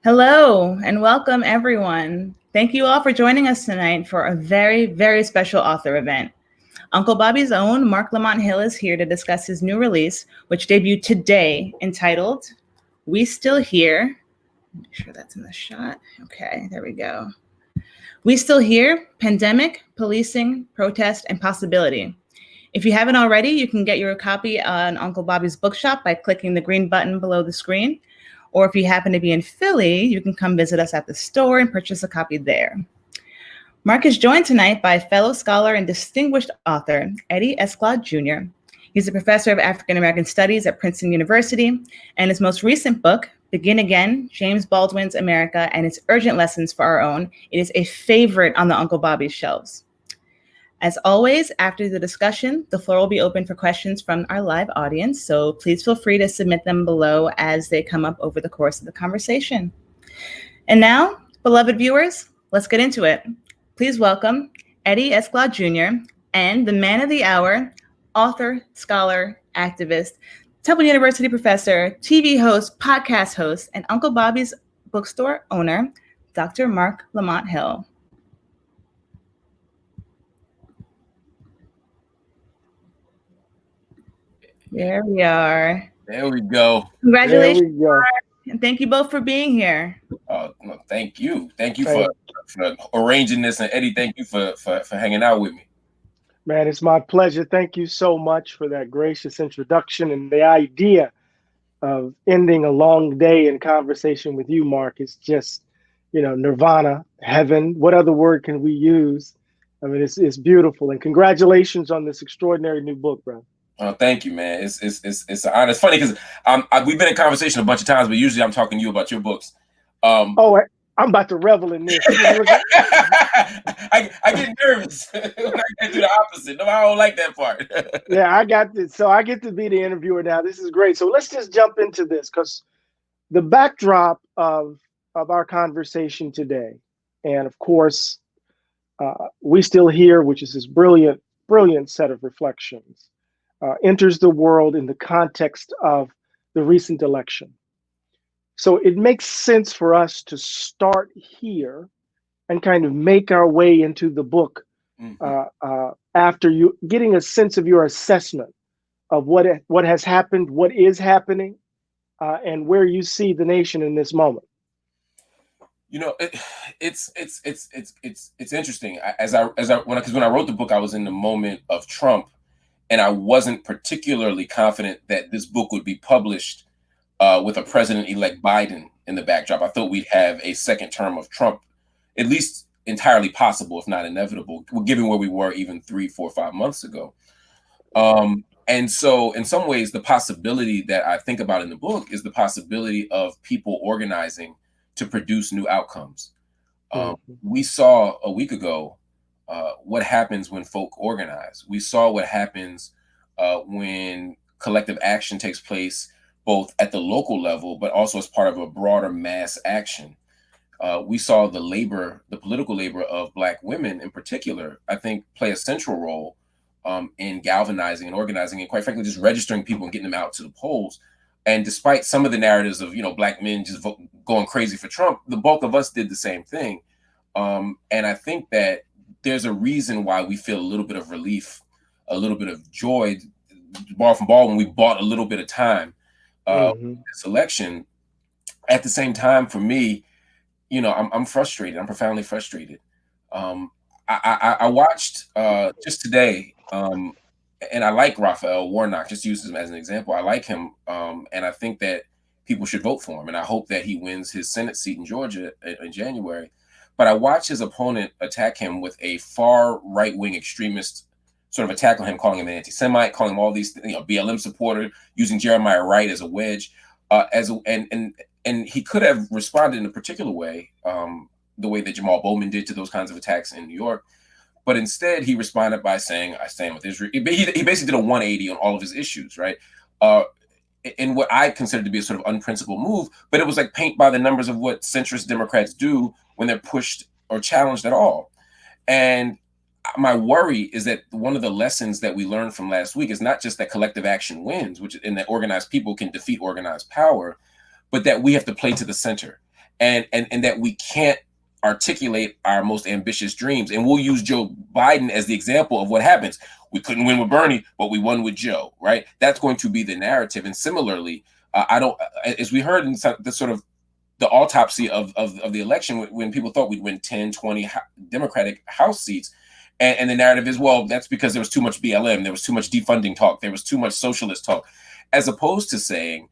Hello and welcome, everyone. Thank you all for joining us tonight for a very, very special author event. Uncle Bobbie's own Marc Lamont Hill is here to discuss his new release, which debuted today, entitled We Still Here. Make sure that's in the shot. Okay, there we go. We Still Here, Pandemic, Policing, Protest, and Possibility. If you haven't already, you can get your copy on Uncle Bobbie's bookshop by clicking the green button below the screen. Or if you happen to be in Philly, you can come visit us at the store and purchase a copy there. Marc is joined tonight by fellow scholar and distinguished author, Eddie Glaude Jr. He's a professor of African American Studies at Princeton University, and his most recent book, Begin Again, James Baldwin's America and Its Urgent Lessons for Our Own, it is a favorite on the Uncle Bobbie's shelves. As always, after the discussion, the floor will be open for questions from our live audience, so please feel free to submit them below as they come up over the course of the conversation. And now, beloved viewers, let's get into it. Please welcome Eddie Glaude Jr. and the man of the hour, author, scholar, activist, Temple University professor, TV host, podcast host, and Uncle Bobbie's bookstore owner, Dr. Marc Lamont Hill. There we are. There we go. Congratulations, Marc, and thank you both for being here. Well, thank you. Thank you for arranging this, and Eddie, thank you for hanging out with me. Man, it's my pleasure. Thank you so much for that gracious introduction, and the idea of ending a long day in conversation with you, Marc, is just, nirvana, heaven. What other word can we use? I mean, it's beautiful, and congratulations on this extraordinary new book, bro. Oh, thank you, man. It's an honor. It's funny because we've been in conversation a bunch of times, but usually I'm talking to you about your books. I'm about to revel in this. I get nervous when I do the opposite. No, I don't like that part. Yeah, I got this. So I get to be the interviewer now. This is great. So let's just jump into this, because the backdrop of our conversation today, and of course, We Still Here, which is this brilliant set of reflections, enters the world in the context of the recent election. So it makes sense for us to start here and kind of make our way into the book after you getting a sense of your assessment of what has happened, what is happening, and where you see the nation in this moment. It's interesting. When I wrote the book, I was in the moment of Trump. And I wasn't particularly confident that this book would be published with a president-elect Biden in the backdrop. I thought we'd have a second term of Trump, at least entirely possible, if not inevitable, given where we were even 3, 4, 5 months ago. And so in some ways, the possibility that I think about in the book is the possibility of people organizing to produce new outcomes. We saw a week ago what happens when folk organize. We saw what happens when collective action takes place, both at the local level, but also as part of a broader mass action. We saw the political labor of Black women in particular, I think, play a central role in galvanizing and organizing, and quite frankly, just registering people and getting them out to the polls. And despite some of the narratives of, Black men just going crazy for Trump, the bulk of us did the same thing. And I think that there's a reason why we feel a little bit of relief, a little bit of joy, bar from ball, when we bought a little bit of time this election. At the same time, for me, I'm frustrated. I'm profoundly frustrated. I watched just today, and I like Raphael Warnock, just use him as an example. I like him, and I think that people should vote for him, and I hope that he wins his Senate seat in Georgia in January. But I watched his opponent attack him with a far right-wing extremist sort of attack on him, calling him an anti-Semite, calling him all these, BLM supporter, using Jeremiah Wright as a wedge, and he could have responded in a particular way, the way that Jamal Bowman did to those kinds of attacks in New York. But instead, he responded by saying, "I stand with Israel." He basically did a 180 on all of his issues, right? In what I consider to be a sort of unprincipled move, but it was like paint by the numbers of what centrist Democrats do when they're pushed or challenged at all. And my worry is that one of the lessons that we learned from last week is not just that collective action wins, and that organized people can defeat organized power, but that we have to play to the center. and that we can't articulate our most ambitious dreams. And we'll use Joe Biden as the example of what happens. We couldn't win with Bernie, but we won with Joe, right? That's going to be the narrative. And similarly, as we heard in the sort of the autopsy of the election, when people thought we'd win 10, 20 Democratic House seats, and the narrative is, well, that's because there was too much BLM, there was too much defunding talk, there was too much socialist talk, as opposed to saying,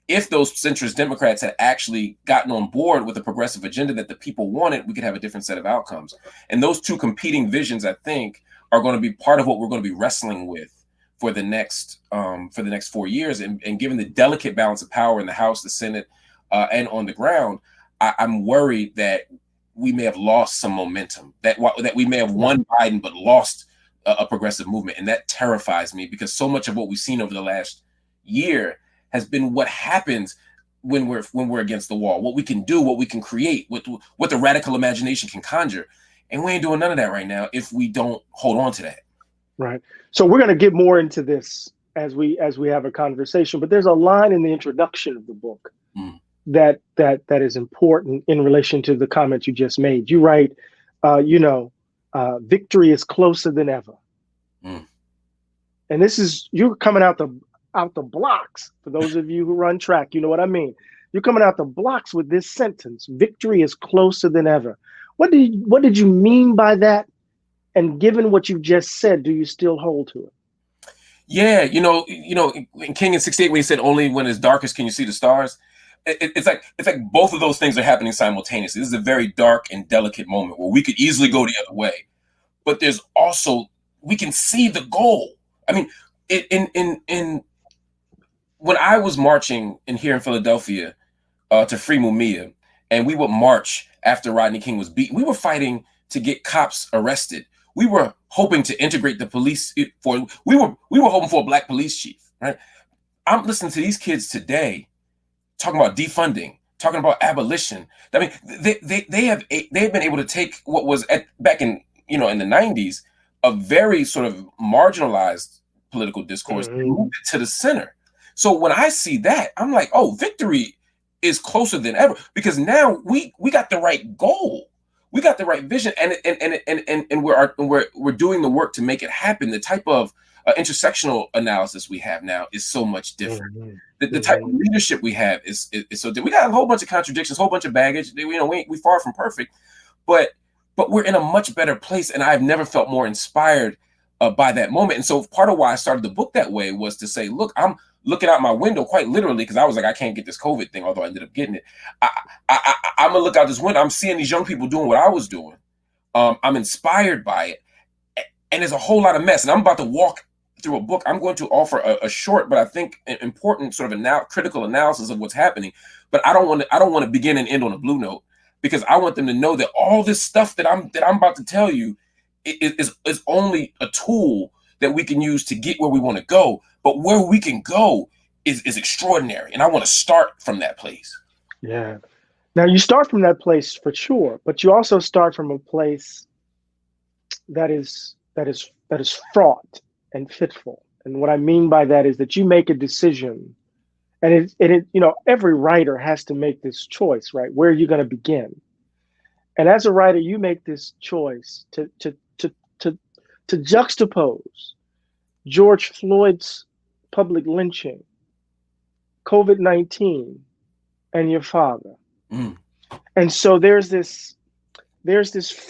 if those centrist Democrats had actually gotten on board with the progressive agenda that the people wanted, we could have a different set of outcomes. And those two competing visions, I think, are going to be part of what we're going to be wrestling with for the next 4 years. And given the delicate balance of power in the House, the Senate, and on the ground, I'm worried that we may have lost some momentum, that we may have won Biden but lost a progressive movement. And that terrifies me, because so much of what we've seen over the last year has been what happens when we're against the wall, what we can do, what we can create, what the radical imagination can conjure. And we ain't doing none of that right now if we don't hold on to that. Right. So we're going to get more into this as we have a conversation, but there's a line in the introduction of the book that is important in relation to the comment you just made. You write, victory is closer than ever. And this is, you're coming out the blocks. For those of you who run track, you know what I mean. You're coming out the blocks with this sentence: victory is closer than ever. What did you mean by that? And given what you just said, do you still hold to it? Yeah, in King in '68, when he said, "Only when it's darkest can you see the stars," it's like both of those things are happening simultaneously. This is a very dark and delicate moment where we could easily go the other way, but there's also, we can see the goal. I mean, in when I was marching here in Philadelphia to free Mumia, and we would march after Rodney King was beaten, we were fighting to get cops arrested. We were hoping to integrate the police. We were hoping for a black police chief. Right? I'm listening to these kids today talking about defunding, talking about abolition. I mean, they've been able to take what was back in the 90s a very sort of marginalized political discourse and move it to the center. So when I see that, I'm like, oh, victory is closer than ever, because now we got the right goal, we got the right vision, and we're doing the work to make it happen. The type of intersectional analysis we have now is so much different. The type of leadership we have is so different. We got a whole bunch of contradictions, a whole bunch of baggage. We far from perfect, but we're in a much better place, and I've never felt more inspired by that moment. And so part of why I started the book that way was to say, look, I'm looking out my window quite literally, because I was like, I can't get this COVID thing, although I ended up getting it. I'm gonna look out this window. I'm seeing these young people doing what I was doing. I'm inspired by it, and there's a whole lot of mess. And I'm about to walk through a book. I'm going to offer a short, but I think an important sort of critical analysis of what's happening. But I don't want to begin and end on a blue note, because I want them to know that all this stuff that I'm about to tell you is only a tool that we can use to get where we want to go. But where we can go is extraordinary. And I want to start from that place. Yeah. Now you start from that place for sure, but you also start from a place that is fraught and fitful. And what I mean by that is that you make a decision, and every writer has to make this choice, right? Where are you going to begin? And as a writer, you make this choice to juxtapose George Floyd's public lynching, COVID-19, and your father. And so there's this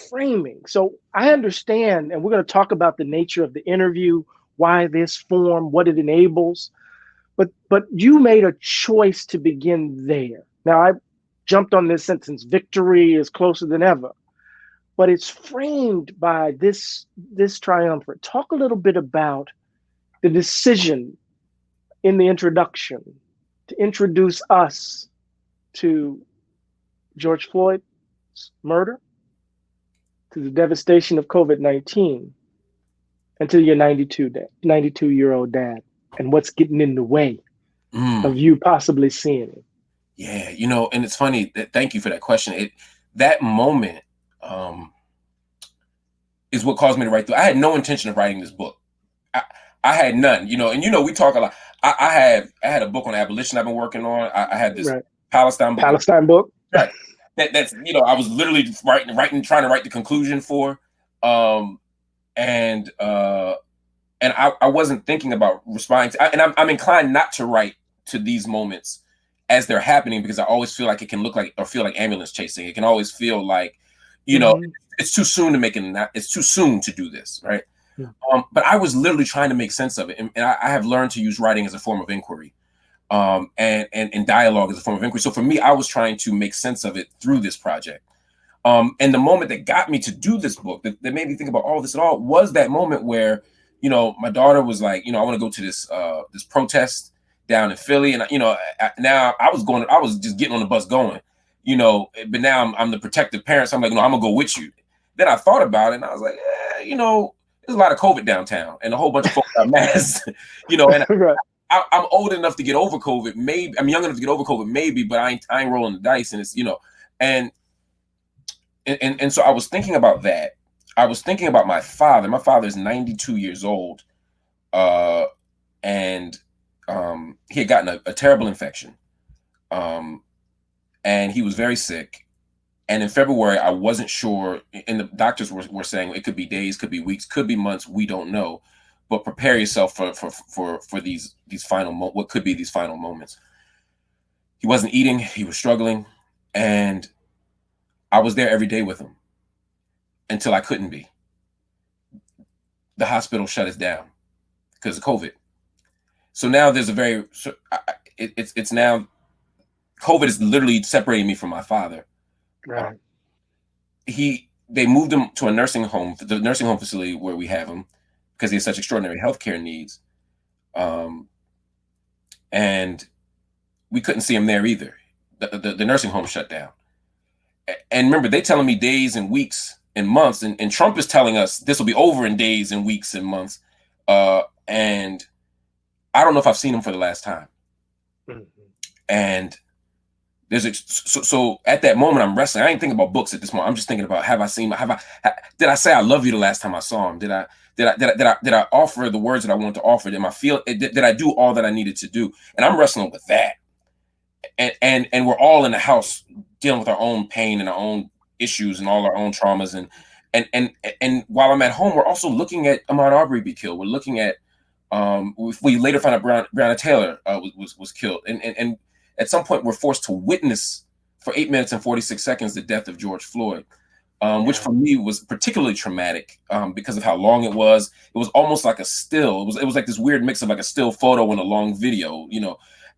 framing. So I understand, and we're going to talk about the nature of the interview, why this form, what it enables, but you made a choice to begin there. Now I jumped on this sentence, victory is closer than ever, but it's framed by this triumvirate. Talk a little bit about the decision in the introduction to introduce us to George Floyd's murder, to the devastation of COVID-19, and to your 92-year-old dad, and what's getting in the way of you possibly seeing it. Yeah, and it's funny. Thank you for that question. That moment is what caused me to write through. I had no intention of writing this book. I had none, and we talk a lot. I had a book on abolition I've been working on. I had this Palestine book. Palestine book. Right. that's I was literally trying to write the conclusion for, and I wasn't thinking about responding to, and I'm inclined not to write to these moments as they're happening, because I always feel like it can look like or feel like ambulance chasing. It can always feel like, it's too soon to make it. It's too soon to do this, right? Yeah. But I was literally trying to make sense of it, and I have learned to use writing as a form of inquiry, and dialogue as a form of inquiry. So for me, I was trying to make sense of it through this project. And the moment that got me to do this book, that made me think about all this at all, was that moment where, my daughter was like, I want to go to this protest down in Philly, and now I was just getting on the bus going, but now I'm the protective parent. So I'm like, no, I'm gonna go with you. Then I thought about it, and I was like, there's a lot of COVID downtown, and a whole bunch of folks got masked, and Right. I'm old enough to get over COVID. Maybe I'm young enough to get over COVID, maybe, but I ain't rolling the dice, and it's and so I was thinking about that. I was thinking about my father. My father is 92 years old, and he had gotten a terrible infection, and he was very sick. And in February, I wasn't sure, and the doctors were saying it could be days, could be weeks, could be months. We don't know, but prepare yourself for these final what could be these final moments. He wasn't eating. He was struggling, and I was there every day with him until I couldn't be. The hospital shut us down because of COVID. So now there's it's now COVID is literally separating me from my father. Right. They moved him to a nursing home, the nursing home facility where we have him, because he has such extraordinary healthcare needs. And we couldn't see him there either. The nursing home shut down. And remember, they telling me days and weeks and months, and Trump is telling us this will be over in days and weeks and months. And I don't know if I've seen him for the last time. Mm-hmm. And so at that moment, I'm wrestling. I ain't thinking about books at this moment. I'm just thinking about, did I say I love you the last time I saw him? Did I offer the words that I wanted to offer? Did I do all that I needed to do? And I'm wrestling with that. And we're all in the house dealing with our own pain and our own issues and all our own traumas. And while I'm at home, we're also looking at Ahmaud Arbery be killed. We're looking at, we later found out Breonna Taylor was killed. And at some point we're forced to witness for 8 minutes and 46 seconds the death of George Floyd, which for me was particularly traumatic because of how long it was. It was almost like a still. It was like this weird mix of like a still photo and a long video,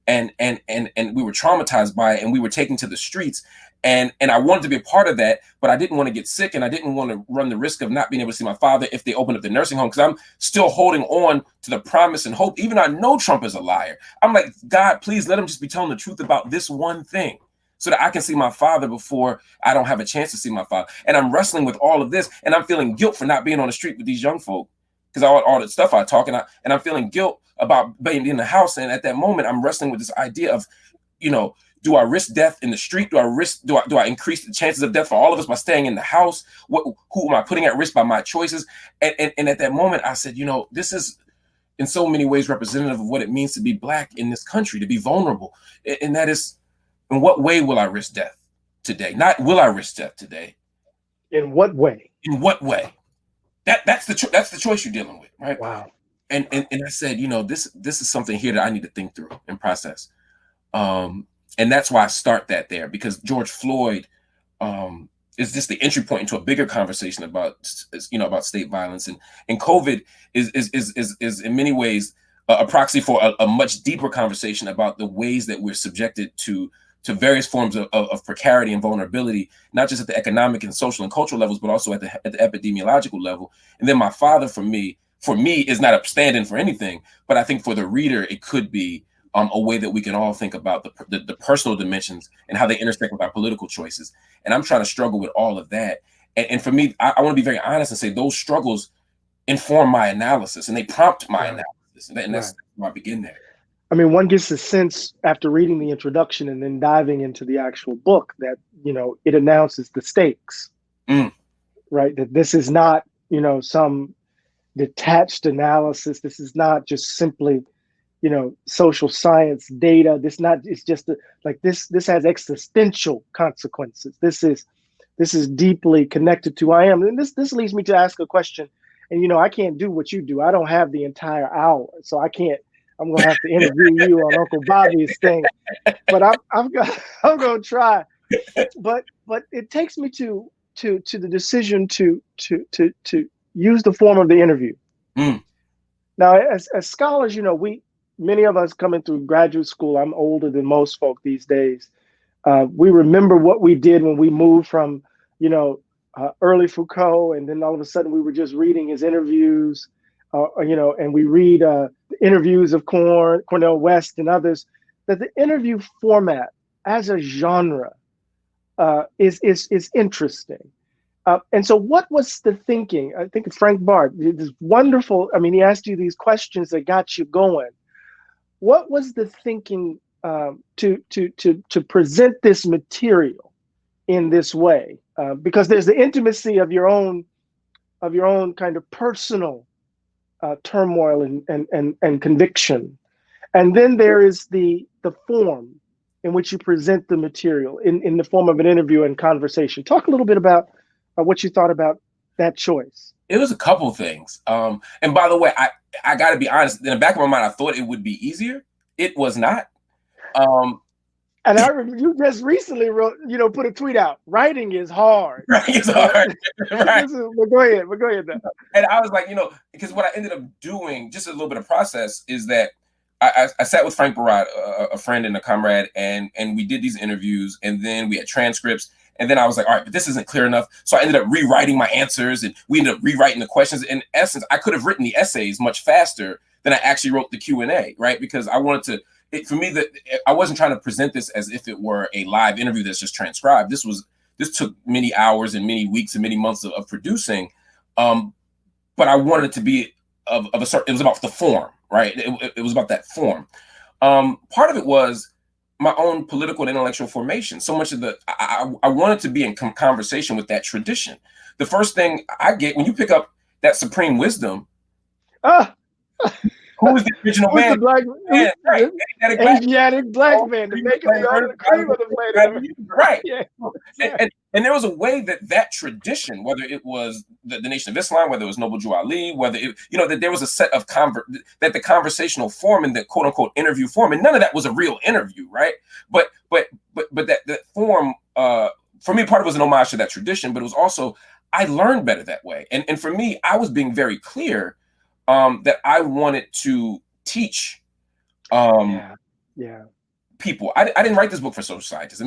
and we were traumatized by it, and we were taken to the streets. And I wanted to be a part of that, but I didn't want to get sick, and I didn't want to run the risk of not being able to see my father if they opened up the nursing home, because I'm still holding on to the promise and hope. Even though I know Trump is a liar, I'm like, God, please let him just be telling the truth about this one thing, so that I can see my father before I don't have a chance to see my father. And I'm wrestling with all of this, and I'm feeling guilt for not being on the street with these young folk, because all the stuff I talk, and I'm feeling guilt about being in the house. And at that moment, I'm wrestling with this idea of, do I risk death in the street? Do I increase the chances of death for all of us by staying in the house? Who am I putting at risk by my choices? And at that moment, I said, this is in so many ways representative of what it means to be Black in this country, to be vulnerable. And that is, in what way will I risk death today? Not will I risk death today. In what way? In what way? That's the choice you're dealing with, right? Wow. And I said, this is something here that I need to think through and process. And that's why I start that there, because George Floyd is just the entry point into a bigger conversation about state violence, and COVID is in many ways a proxy for a much deeper conversation about the ways that we're subjected to various forms of precarity and vulnerability, not just at the economic and social and cultural levels, but also at the epidemiological level. And then my father, for me, is not a stand-in for anything, but I think for the reader, it could be a way that we can all think about the personal dimensions and how they intersect with our political choices. And I'm trying to struggle with all of that. And for me, I want to be very honest and say those struggles inform my analysis, and they prompt my analysis. And that's where I begin there. I mean, one gets the sense after reading the introduction and then diving into the actual book that, it announces the stakes, right? That this is not, some detached analysis. This is not just simply social science data. It's just like this has existential consequences. This is deeply connected to who I am. And this leads me to ask a question. And I can't do what you do. I don't have the entire hour, so I'm gonna have to interview you on Uncle Bobbie's thing. But I'm gonna try. But it takes me to the decision to use the form of the interview. Now, as scholars, many of us coming through graduate school, I'm older than most folk these days. We remember what we did when we moved from, early Foucault, and then all of a sudden we were just reading his interviews, and we read the interviews of Cornel West and others. That the interview format as a genre is interesting. And so what was the thinking? I think Frank Bart, this wonderful, he asked you these questions that got you going. What was the thinking to present this material in this way? Because there's the intimacy of your own kind of personal turmoil and conviction. And then there is the form in which you present the material in the form of an interview and conversation. Talk a little bit about what you thought about that choice. It was a couple things. And by the way, I got to be honest, in the back of my mind, I thought it would be easier. It was not. And I remember you just recently wrote, put a tweet out. Writing is hard. Writing is hard. Right. But go ahead now. And I was like, because what I ended up doing, just a little bit of process, is that I sat with Frank Barat, a friend and a comrade, and we did these interviews, and then we had transcripts. And then I was like, all right, but this isn't clear enough. So I ended up rewriting my answers, and we ended up rewriting the questions. In essence, I could have written the essays much faster than I actually wrote the Q&A, right? Because I wanted to, for me, I wasn't trying to present this as if it were a live interview that's just transcribed. This took many hours and many weeks and many months of producing. But I wanted it to be of a certain, it was about the form, right? It was about that form. Part of it was my own political and intellectual formation. So much of I wanted to be in conversation with that tradition. The first thing I get when you pick up that supreme wisdom, who is the original man? The black man, right? Asiatic black man, the makeup the cream of the planet. Right. Yeah. And there was a way that tradition, whether it was the Nation of Islam, whether it was Noble Drew Ali, whether it, that there was a set of that the conversational form and the quote unquote interview form, and none of that was a real interview, right? But that form, for me, part of it was an homage to that tradition, but it was also, I learned better that way. And for me, I was being very clear that I wanted to teach people. I didn't write this book for social scientists.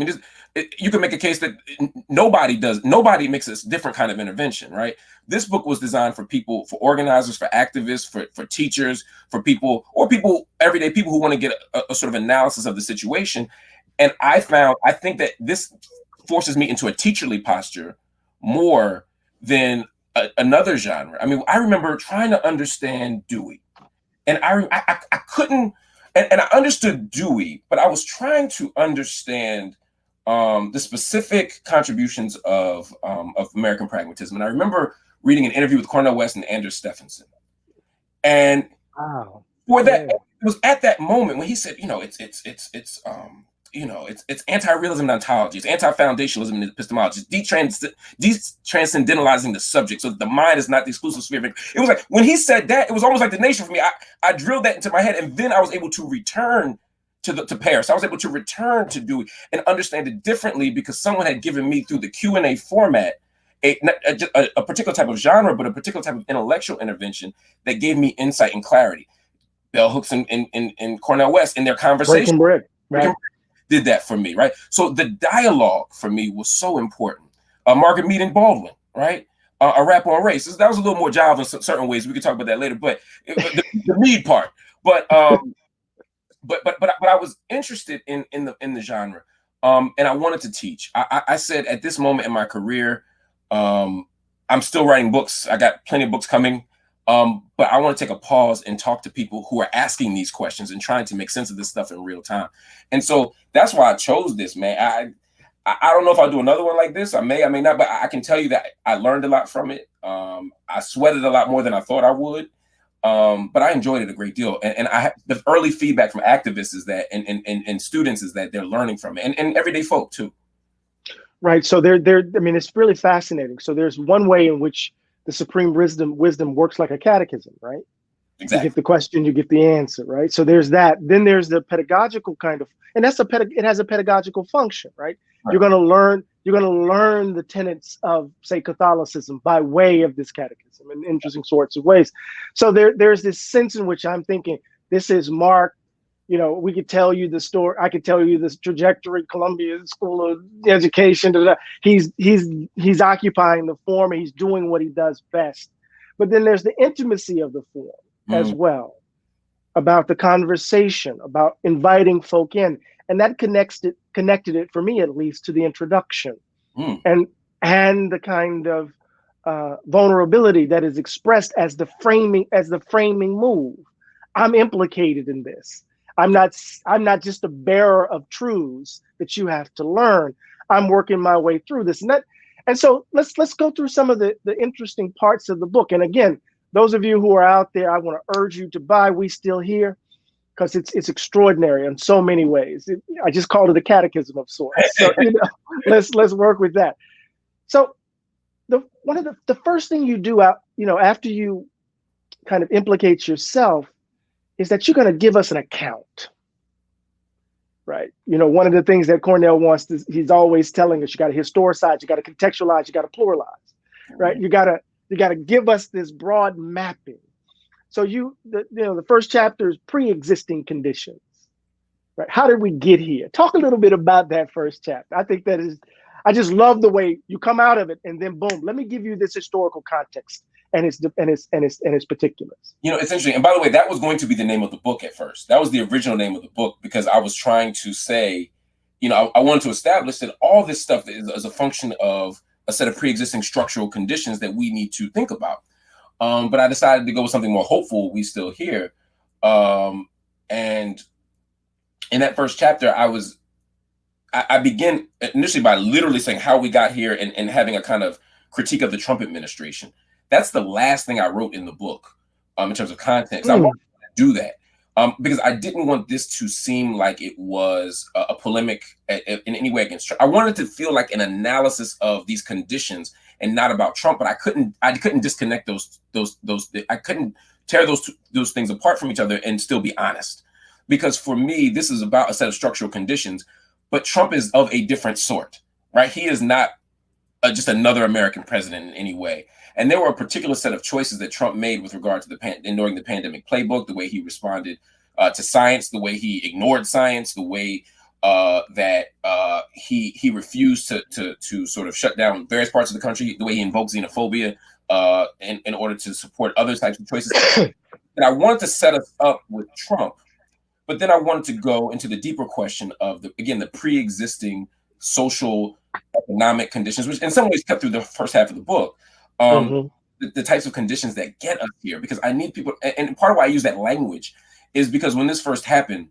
You can make a case that nobody makes a different kind of intervention, right? This book was designed for people, for organizers, for activists, for teachers, for people, everyday people who want to get a sort of analysis of the situation. And I think that this forces me into a teacherly posture more than another genre. I remember trying to understand Dewey, and I couldn't, and I understood Dewey, but I was trying to understand the specific contributions of American pragmatism. And I remember reading an interview with Cornel West and Anders Stephenson, and it was at that moment when he said, it's anti-realism and ontology, it's anti-foundationalism and epistemology, it's transcendentalizing the subject so that the mind is not the exclusive sphere. It was like, when he said that, it was almost like the nation for me. I drilled that into my head, and then I was able to return to Paris. I was able to return to Dewey and understand it differently because someone had given me, through the Q&A format, a particular type of genre, but a particular type of intellectual intervention that gave me insight and clarity. Bell Hooks and Cornel West in their conversation. Breaking bread, right? Did that for me, right? So the dialogue for me was so important. Margaret Mead and Baldwin, right? A rap on race. That was a little more job in certain ways. We could talk about that later, but the Mead part. But I was interested in the genre, and I wanted to teach. I said at this moment in my career, I'm still writing books. I got plenty of books coming. But I want to take a pause and talk to people who are asking these questions and trying to make sense of this stuff in real time. And so that's why I chose this, man. I don't know if I'll do another one like this. I may not, but I can tell you that I learned a lot from it. I sweated a lot more than I thought I would. But I enjoyed it a great deal. And the early feedback from activists is that, and students is that they're learning from it, and everyday folk too. Right. So I mean, it's really fascinating. So there's one way in which the supreme wisdom works like a catechism, right? Exactly. You get the question, you get the answer, right? So there's that. Then there's the pedagogical kind of, and it has a pedagogical function, right? Right. You're going to learn the tenets of, say, Catholicism by way of this catechism in interesting sorts of ways. So there's this sense in which I'm thinking, this is Mark. You know, we could tell you the story. I could tell you this trajectory, Columbia School of Education. He's occupying the form, and he's doing what he does best. But then there's the intimacy of the form as well, about the conversation, about inviting folk in, and that connected it for me, at least, to the introduction, and the kind of vulnerability that is expressed as the framing move. I'm implicated in this. I'm not just a bearer of truths that you have to learn. I'm working my way through this, and so let's go through some of the interesting parts of the book. And again, those of you who are out there, I want to urge you to buy We Still Here, because it's extraordinary in so many ways. I just called it a catechism of sorts. So let's work with that. So one of the first thing you do after you kind of implicate yourself is that you're going to give us an account, right? One of the things that Cornell he's always telling us, you got to historicize, you got to contextualize, you got to pluralize, right? You got to give us this broad mapping. So the first chapter is pre-existing conditions, right? How did we get here? Talk a little bit about that first chapter. I think I just love the way you come out of it, and then boom, let me give you this historical context and its particulars. It's interesting. And by the way, that was going to be the name of the book at first. That was the original name of the book, because I was trying to say, I wanted to establish that all this stuff is a function of a set of pre-existing structural conditions that we need to think about. But I decided to go with something more hopeful. We Still Here. And in that first chapter, I begin initially by literally saying how we got here and having a kind of critique of the Trump administration. That's the last thing I wrote in the book in terms of context. I wanted to do that because I didn't want this to seem like it was a polemic in any way against Trump. I wanted to feel like an analysis of these conditions and not about Trump. But I couldn't disconnect those. I couldn't tear those things apart from each other and still be honest. Because for me, this is about a set of structural conditions, but Trump is of a different sort, right? He is not just another American president in any way. And there were a particular set of choices that Trump made with regard to during the pandemic playbook, the way he responded to science, the way he ignored science, the way that he refused to sort of shut down various parts of the country, the way he invoked xenophobia in order to support other types of choices. And I wanted to set us up with Trump, but then I wanted to go into the deeper question of the pre-existing social economic conditions, which in some ways cut through the first half of the book. The types of conditions that get us here, because I need people, and part of why I use that language is because when this first happened,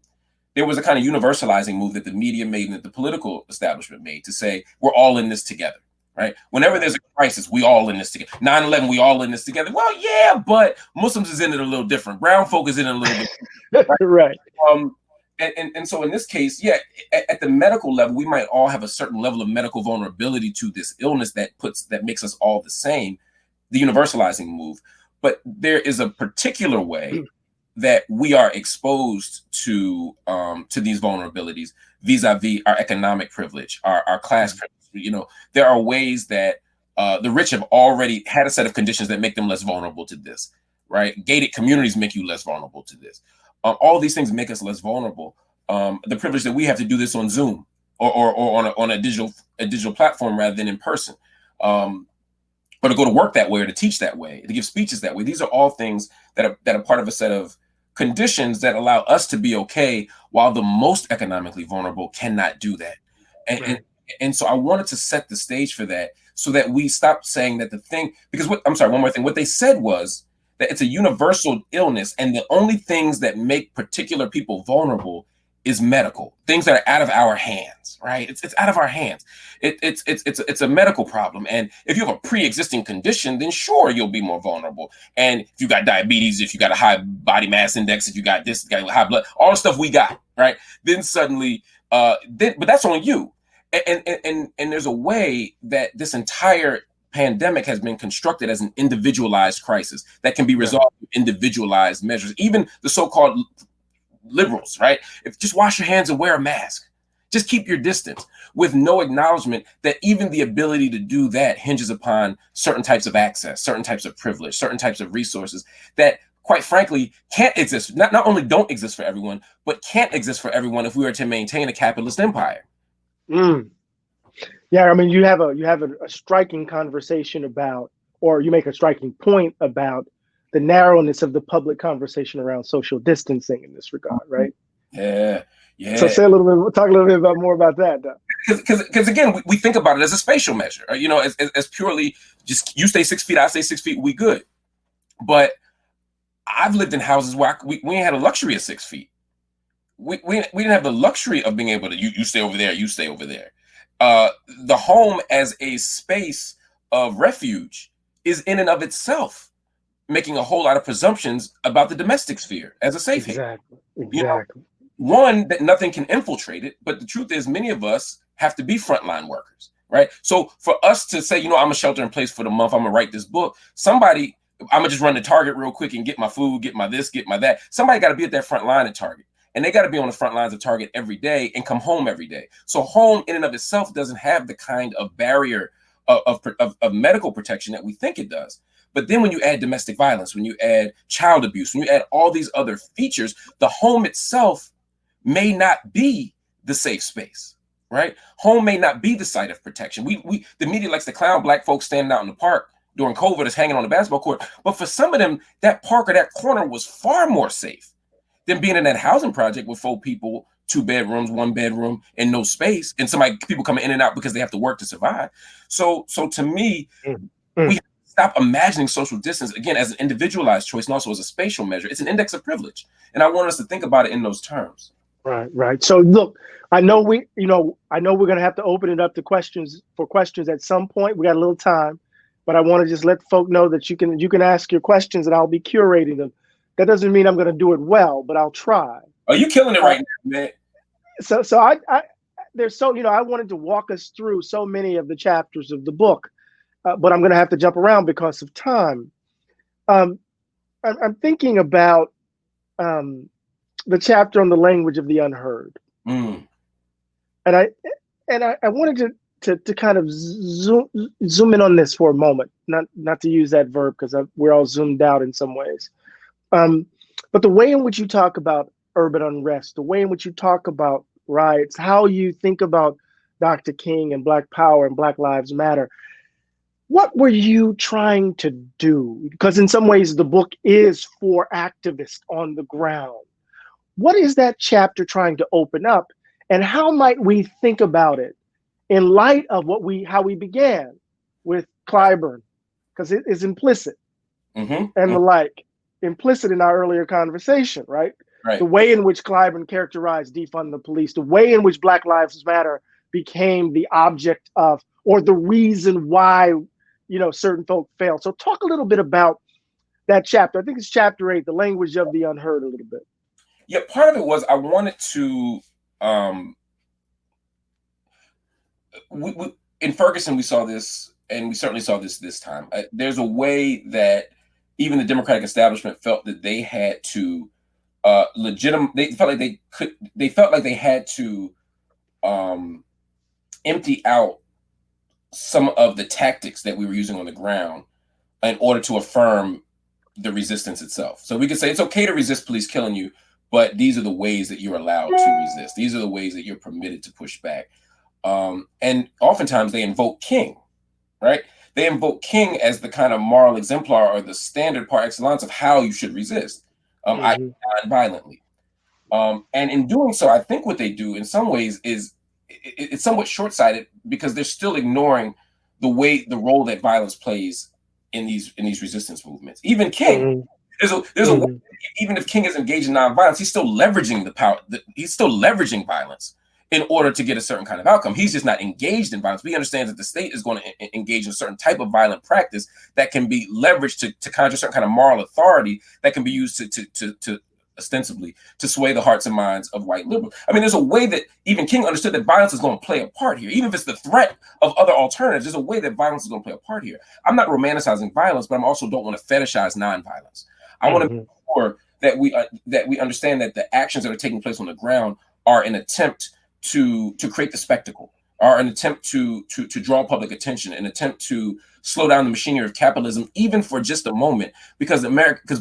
there was a kind of universalizing move that the media made and that the political establishment made to say, we're all in this together, right? Whenever there's a crisis, we all in this together. 9/11, we all in this together. Well, yeah, but Muslims is in it a little different. Brown folk is in it a little bit different, right? And so in this case, at the medical level, we might all have a certain level of medical vulnerability to this illness that makes us all the same, the universalizing move. But there is a particular way that we are exposed to these vulnerabilities vis-a-vis our economic privilege, our class privilege. There are ways that the rich have already had a set of conditions that make them less vulnerable to this, right? Gated communities make you less vulnerable to this. All these things make us less vulnerable. The privilege that we have to do this on Zoom or on a digital platform rather than in person, or to go to work that way, or to teach that way, to give speeches that way. These are all things that are part of a set of conditions that allow us to be okay, while the most economically vulnerable cannot do that. And so I wanted to set the stage for that, so that we stop saying that the thing. Because one more thing. What they said was that it's a universal illness, and the only things that make particular people vulnerable is medical. Things that are out of our hands, right? It's out of our hands. It's a medical problem. And if you have a pre-existing condition, then sure, you'll be more vulnerable. And if you got diabetes, if you got a high body mass index, if you got this, got high blood, all the stuff we got, right? Then suddenly, but that's on you. And there's a way that this entire pandemic has been constructed as an individualized crisis that can be resolved with individualized measures. Even the so-called liberals, right? If just wash your hands and wear a mask, just keep your distance, with no acknowledgement that even the ability to do that hinges upon certain types of access, certain types of privilege, certain types of resources that, quite frankly, can't exist. Not only don't exist for everyone, but can't exist for everyone if we were to maintain a capitalist empire. Yeah, I mean, you have a striking conversation about, or you make a striking point about the narrowness of the public conversation around social distancing in this regard, right? Yeah. So talk a little bit more about that. Because again, we think about it as a spatial measure, you know, as purely just you stay 6 feet, I stay 6 feet, we good. But I've lived in houses where we ain't had a luxury of 6 feet. We didn't have the luxury of being able to, you stay over there, you stay over there. The home as a space of refuge is in and of itself making a whole lot of presumptions about the domestic sphere as a safe haven. Exactly. You know, one, that nothing can infiltrate it, but the truth is many of us have to be frontline workers, right? So for us to say, you know, I'm a shelter in place for the month, I'm gonna write this book, I'm gonna just run to Target real quick and get my food, get my this, get my that. Somebody gotta be at that front line at Target. And they got to be on the front lines of Target every day and come home every day. So home in and of itself doesn't have the kind of barrier of medical protection that we think it does. But then when you add domestic violence, when you add child abuse, when you add all these other features, the home itself may not be the safe space, right? Home may not be the site of protection. The media likes to clown Black folks standing out in the park during COVID as hanging on the basketball court. But for some of them, that park or that corner was far more safe than being in that housing project with 4 people, 2 bedrooms, 1 bedroom, and no space, and people coming in and out because they have to work to survive. So to me, we have to stop imagining social distance again as an individualized choice and also as a spatial measure. It's an index of privilege, and I want us to think about it in those terms. Right. So look, I know we're gonna have to open it up to questions at some point. We got a little time, but I want to just let folk know that you can ask your questions and I'll be curating them. That doesn't mean I'm going to do it well, but I'll try. Are you killing it right now, man? So I wanted to walk us through so many of the chapters of the book, but I'm going to have to jump around because of time. I'm thinking about the chapter on the language of the unheard, and I wanted to kind of zoom in on this for a moment, not to use that verb because we're all zoomed out in some ways. But the way in which you talk about urban unrest, the way in which you talk about riots, how you think about Dr. King and Black Power and Black Lives Matter, what were you trying to do? Because in some ways the book is for activists on the ground. What is that chapter trying to open up, and how might we think about it in light of how we began with Clyburn? Because it is implicit and the like. Implicit in our earlier conversation, right? The way in which Clyburn characterized defund the police, the way in which Black Lives Matter became the object of, or the reason why, certain folk failed. So talk a little bit about that chapter. I think it's chapter 8, the language of the unheard, a little bit. Yeah, part of it was I wanted to, in Ferguson, we saw this, and we certainly saw this time. There's a way that even the Democratic establishment felt that they had to they felt like they had to empty out some of the tactics that we were using on the ground in order to affirm the resistance itself. So we could say it's okay to resist police killing you, but these are the ways that you're allowed to resist. These are the ways that you're permitted to push back. And oftentimes they invoke King, right? They invoke King as the kind of moral exemplar or the standard par excellence of how you should resist, violently. And in doing so, I think what they do in some ways is it's somewhat short-sighted because they're still ignoring the role that violence plays in these resistance movements. Even King, there's a way, even if King is engaged in nonviolence, he's still leveraging the power. He's still leveraging violence in order to get a certain kind of outcome. He's just not engaged in violence. We understand that the state is going to engage in a certain type of violent practice that can be leveraged to conjure a certain kind of moral authority that can be used to ostensibly to sway the hearts and minds of white liberals. I mean, there's a way that even King understood that violence is going to play a part here. Even if it's the threat of other alternatives, there's a way that violence is going to play a part here. I'm not romanticizing violence, but I also don't want to fetishize nonviolence. I want to make sure that we understand that the actions that are taking place on the ground are an attempt to create the spectacle, are an attempt to draw public attention, an attempt to slow down the machinery of capitalism, even for just a moment, because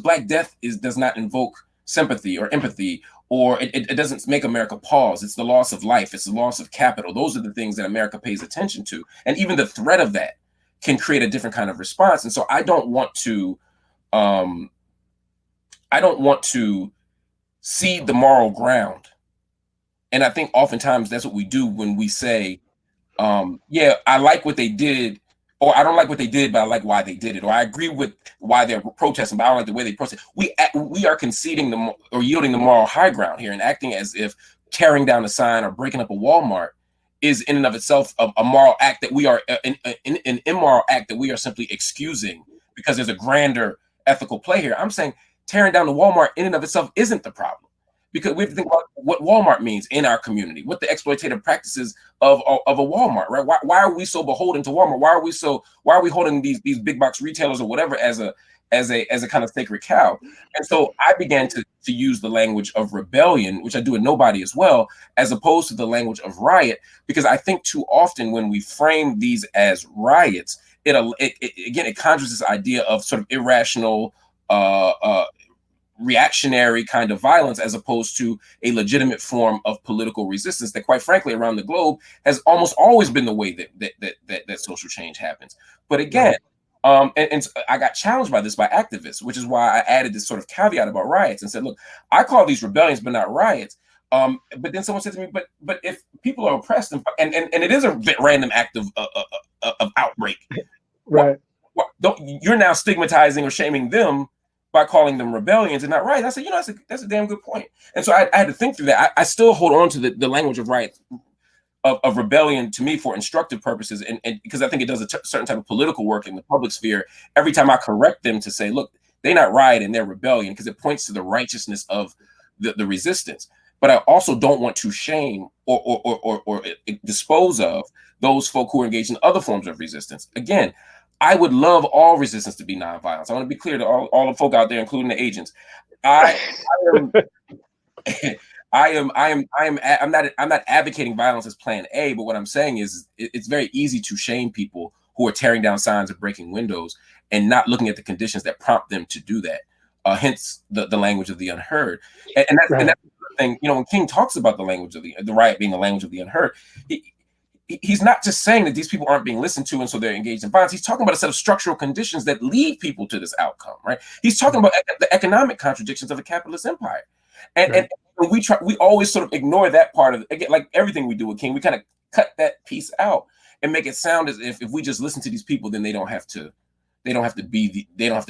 Black Death does not invoke sympathy or empathy, or it doesn't make America pause. It's the loss of life. It's the loss of capital. Those are the things that America pays attention to. And even the threat of that can create a different kind of response. And so I don't want to cede the moral ground. And I think oftentimes that's what we do when we say, yeah, I like what they did, or I don't like what they did, but I like why they did it, or I agree with why they're protesting, but I don't like the way they protest. We are conceding or yielding the moral high ground here and acting as if tearing down a sign or breaking up a Walmart is in and of itself a moral act that we are an immoral act that we are simply excusing because there's a grander ethical play here. I'm saying tearing down the Walmart in and of itself isn't the problem, because we have to think about what Walmart means in our community, what the exploitative practices of a Walmart, right? Why are we so beholden to Walmart? Why are we holding these big box retailers or whatever as a kind of sacred cow? And so I began to use the language of rebellion, which I do in Nobody as well, as opposed to the language of riot, because I think too often when we frame these as riots, it conjures this idea of sort of irrational, reactionary kind of violence, as opposed to a legitimate form of political resistance that, quite frankly, around the globe has almost always been the way that social change happens. But again, and I got challenged by this by activists, which is why I added this sort of caveat about riots and said, look, I call these rebellions, but not riots. But then someone said to me, but if people are oppressed and it is a random act of outbreak, right? You're now stigmatizing or shaming them by calling them rebellions and not riots. I said, that's a damn good point. And so I had to think through that. I still hold on to the language of riot, of rebellion, to me, for instructive purposes, and because I think it does a certain type of political work in the public sphere every time I correct them to say, look, they're not rioting, they're rebellion, because it points to the righteousness of the resistance. But I also don't want to shame or dispose of those folk who are engaged in other forms of resistance. Again, I would love all resistance to be nonviolence. I want to be clear to all the folk out there, including the agents. I'm not advocating violence as plan A, but what I'm saying is it's very easy to shame people who are tearing down signs and breaking windows and not looking at the conditions that prompt them to do that. Hence the language of the unheard. And that's the thing, when King talks about the language of the riot being the language of the unheard, he's not just saying that these people aren't being listened to and so they're engaged in violence. He's talking about a set of structural conditions that lead people to this outcome, right? He's talking about the economic contradictions of a capitalist empire. And we always sort of ignore that part of it. Again, like everything we do with King, we kind of cut that piece out and make it sound as if we just listen to these people, then they don't have to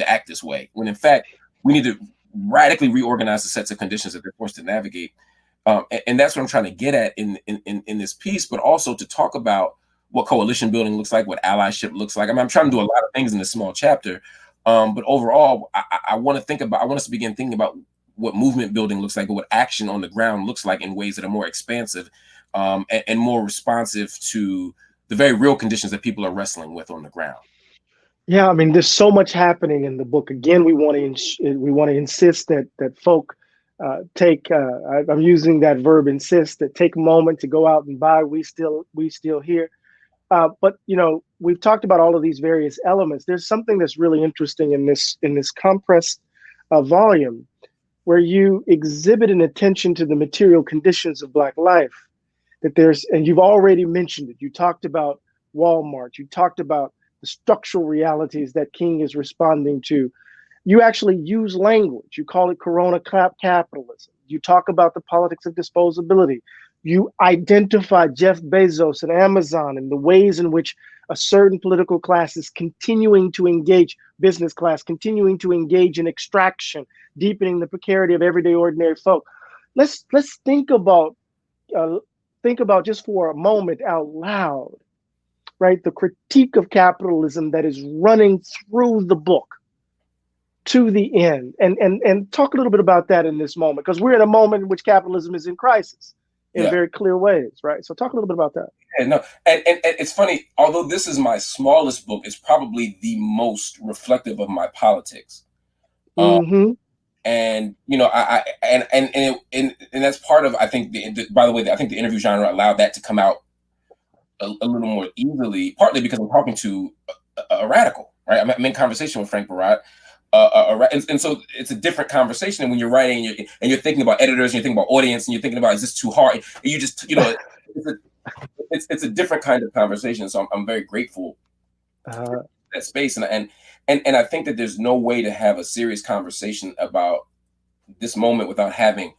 act this way. When in fact, we need to radically reorganize the sets of conditions that they're forced to navigate. And that's what I'm trying to get at in this piece, but also to talk about what coalition building looks like, what allyship looks like. I mean, I'm trying to do a lot of things in this small chapter, but overall, I want us to begin thinking about what movement building looks like, or what action on the ground looks like in ways that are more expansive and more responsive to the very real conditions that people are wrestling with on the ground. Yeah, I mean, there's so much happening in the book. Again, we want to insist that folk take. I'm using that verb insist, that take a moment to go out and buy. We still here, but we've talked about all of these various elements. There's something that's really interesting in this compressed volume, where you exhibit an attention to the material conditions of Black life. And you've already mentioned it. You talked about Walmart. You talked about the structural realities that King is responding to. You actually use language. You call it Corona capitalism. You talk about the politics of disposability. You identify Jeff Bezos and Amazon and the ways in which a certain political class is continuing to engage, business class, continuing to engage in extraction, deepening the precarity of everyday ordinary folk. Let's think about just for a moment out loud, right? The critique of capitalism that is running through the book to the end, and talk a little bit about that in this moment, because we're in a moment in which capitalism is in crisis in very clear ways, right? So talk a little bit about that. And no, and it's funny, although this is my smallest book, it's probably the most reflective of my politics. And you know, and that's part of, I think, by the way, I think the interview genre allowed that to come out a little more easily, partly because I'm talking to a radical, right? I'm in conversation with Frank Barat, and so it's a different conversation than when you're writing and you're thinking about editors, and you're thinking about audience, and you're thinking about, is this too hard? And you just, you know, it's a different kind of conversation. So I'm very grateful for that space, and I think that there's no way to have a serious conversation about this moment without having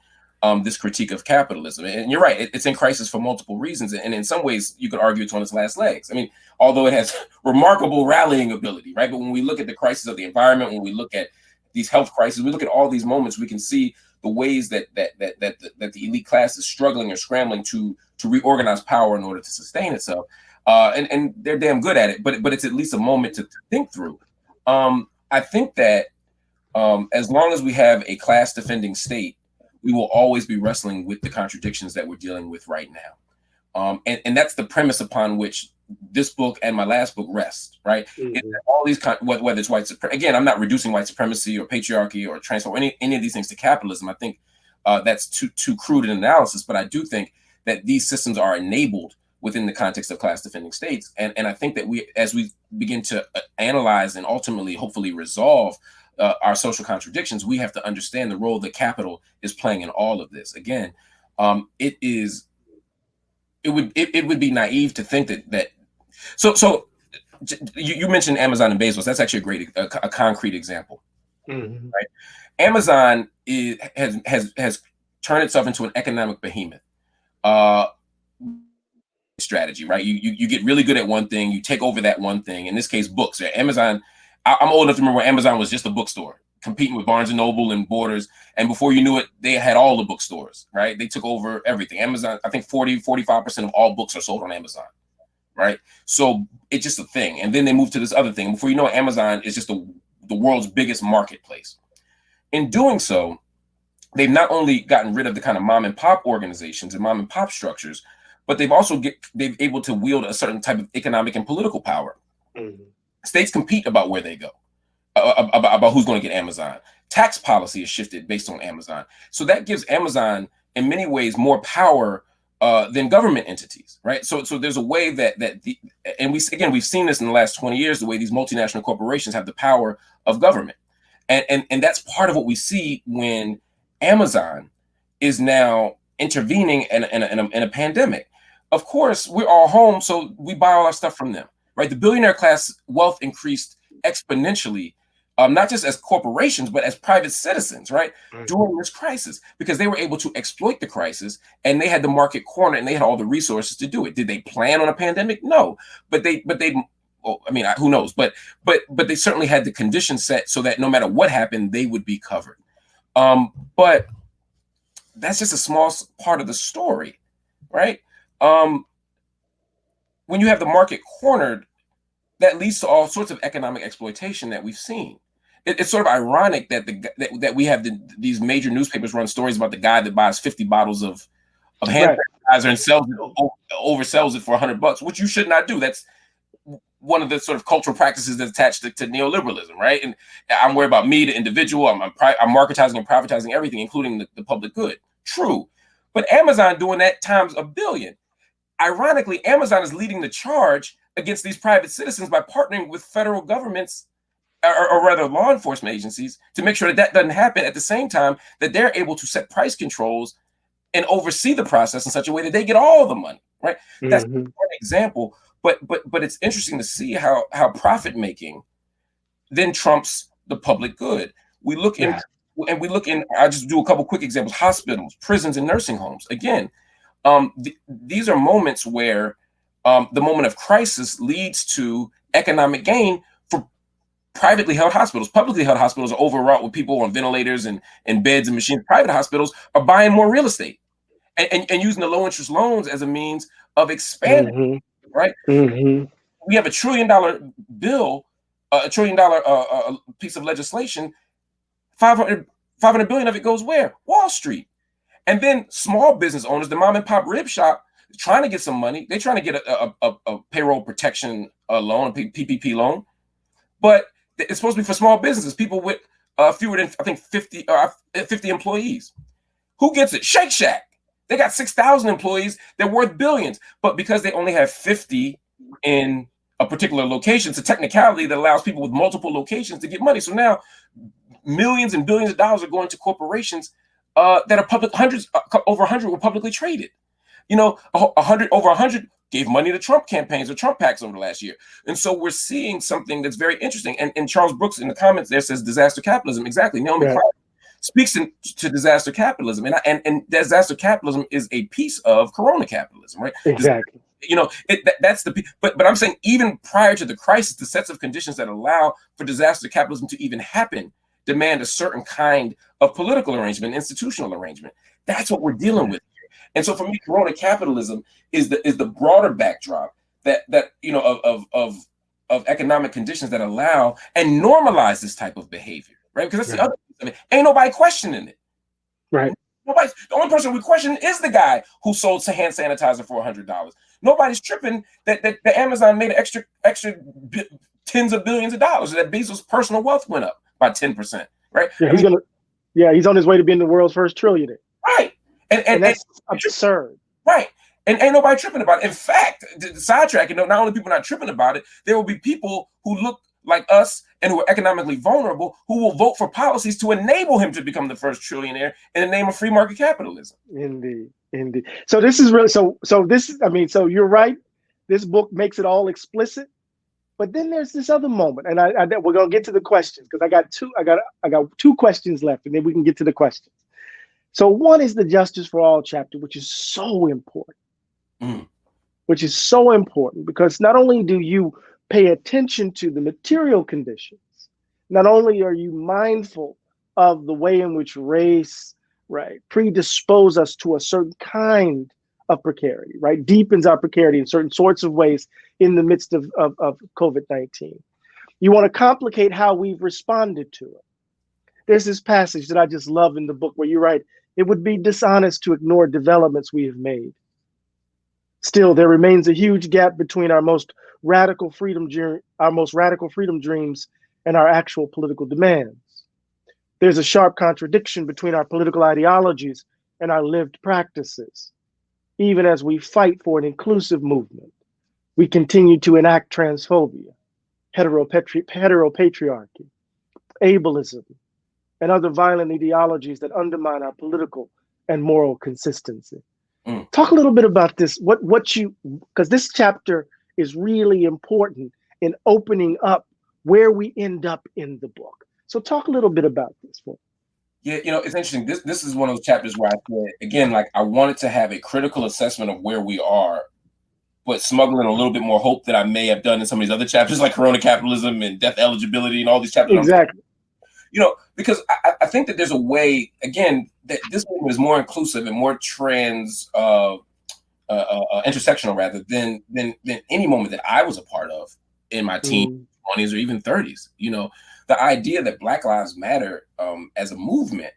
this critique of capitalism. And you're right, it's in crisis for multiple reasons. And in some ways, you could argue it's on its last legs. I mean, although it has remarkable rallying ability, right? But when we look at the crisis of the environment, when we look at these health crises, we look at all these moments, we can see the ways that the elite class is struggling or scrambling to reorganize power in order to sustain itself. And they're damn good at it, but it's at least a moment to think through. I think that as long as we have a class defending state, we will always be wrestling with the contradictions that we're dealing with right now. And that's the premise upon which this book and my last book rest, right? All these, whether it's white supremacy, again, I'm not reducing white supremacy or patriarchy or transfer, any of these things to capitalism. I think that's too crude an analysis, but I do think that these systems are enabled within the context of class defending states. And I think that as we begin to analyze and ultimately, hopefully resolve our social contradictions, we have to understand the role that capital is playing in all of this. Again, it would be naive to think that. So you mentioned Amazon and Bezos. That's actually a concrete example, right? Amazon has turned itself into an economic behemoth. Strategy, right? You get really good at one thing, you take over that one thing. In this case, books. Amazon. I'm old enough to remember when Amazon was just a bookstore competing with Barnes and Noble and Borders, and before you knew it, they had all the bookstores, right? They took over everything. Amazon, I think 45% of all books are sold on Amazon, right? So it's just a thing. And then they moved to this other thing. And before you know it, Amazon is just the world's biggest marketplace. In doing so, they've not only gotten rid of the kind of mom and pop organizations and mom and pop structures, but they've also they've able to wield a certain type of economic and political power. States compete about where they go, about who's going to get Amazon. Tax policy is shifted based on Amazon. So that gives Amazon, in many ways, more power than government entities, right? So there's a way we've seen this in the last 20 years, the way these multinational corporations have the power of government. And that's part of what we see when Amazon is now intervening in a pandemic. Of course, we're all home, so we buy all our stuff from them, right? The billionaire class wealth increased exponentially, not just as corporations, but as private citizens, right? During this crisis, because they were able to exploit the crisis, and they had the market corner, and they had all the resources to do it. Did they plan on a pandemic? No, but they. Well, I mean, who knows? But they certainly had the conditions set so that no matter what happened, they would be covered. But that's just a small part of the story, right? When you have the market cornered, that leads to all sorts of economic exploitation that we've seen. It's sort of ironic that we have these major newspapers run stories about the guy that buys 50 bottles of hand sanitizer and oversells it for $100, which you should not do. That's one of the sort of cultural practices that's attached to neoliberalism, right? And I'm worried about me, the individual. I'm marketizing and privatizing everything, including the public good. True. But Amazon doing that times a billion. Ironically, Amazon is leading the charge against these private citizens by partnering with federal governments, or rather law enforcement agencies, to make sure that doesn't happen at the same time that they're able to set price controls and oversee the process in such a way that they get all the money, right? That's one example. But it's interesting to see how profit making then trumps the public good. We look in, I'll just do a couple quick examples: hospitals, prisons, and nursing homes. Again, these are moments where the moment of crisis leads to economic gain for privately held hospitals. Publicly held hospitals are overwrought with people on ventilators and beds and machines. Private hospitals are buying more real estate and using the low interest loans as a means of expanding, right? We have $1 trillion bill, $1 trillion piece of legislation. 500 billion of it goes where? Wall Street. And then small business owners, the mom and pop rib shop, trying to get some money. They're trying to get a payroll protection loan, a PPP loan. But it's supposed to be for small businesses, people with fewer than, I think, 50 employees. Who gets it? Shake Shack. They got 6,000 employees. They're worth billions. But because they only have 50 in a particular location, it's a technicality that allows people with multiple locations to get money. So now millions and billions of dollars are going to corporations that are public. Over 100 were publicly traded. You know, over 100 gave money to Trump campaigns or Trump PACs over the last year. And so we're seeing something that's very interesting. And Charles Brooks in the comments there says disaster capitalism. Exactly. Naomi Klein speaks to disaster capitalism. And disaster capitalism is a piece of Corona capitalism, right? Exactly. You know, that's the, but I'm saying even prior to the crisis, the sets of conditions that allow for disaster capitalism to even happen demand a certain kind of political arrangement, institutional arrangement. That's what we're dealing with here. And so for me, Corona capitalism is the broader backdrop that you know of economic conditions that allow and normalize this type of behavior, right? Because that's the other piece of it. Ain't nobody questioning it, right? The only person we question is the guy who sold hand sanitizer for $100. Nobody's tripping that Amazon made extra tens of billions of dollars. That Bezos' personal wealth went up by 10%, right? Yeah, he's on his way to being the world's first trillionaire. Right, and that's absurd. Right, and ain't nobody tripping about it. In fact, sidetracking, not only people not tripping about it, there will be people who look like us and who are economically vulnerable who will vote for policies to enable him to become the first trillionaire in the name of free market capitalism. Indeed. So this is really so you're right. This book makes it all explicit, but then there's this other moment, and I we're gonna get to the questions because I got two questions left, and then we can get to the questions. So one is the Justice for All chapter, which is so important. Which is so important because not only do you pay attention to the material conditions, not only are you mindful of the way in which race, right, predispose us to a certain kind of precarity, right, deepens our precarity in certain sorts of ways in the midst of COVID-19. You want to complicate how we've responded to it. There's this passage that I just love in the book where you write, it would be dishonest to ignore developments we have made. Still, there remains a huge gap between our most radical freedom dreams and our actual political demands. There's a sharp contradiction between our political ideologies and our lived practices. Even as we fight for an inclusive movement, we continue to enact transphobia, heteropatriarchy, ableism, and other violent ideologies that undermine our political and moral consistency. Talk a little bit about this, because this chapter is really important in opening up where we end up in the book. So talk a little bit about this. Yeah, it's interesting. This is one of those chapters where I said, again, like I wanted to have a critical assessment of where we are, but smuggling a little bit more hope that I may have done in some of these other chapters like Corona capitalism and death eligibility and all these chapters. Exactly. Because I think that there's a way, again, that this movement is more inclusive and more intersectional rather than any moment that I was a part of in my teens, 20s, or even 30s. The idea that Black Lives Matter as a movement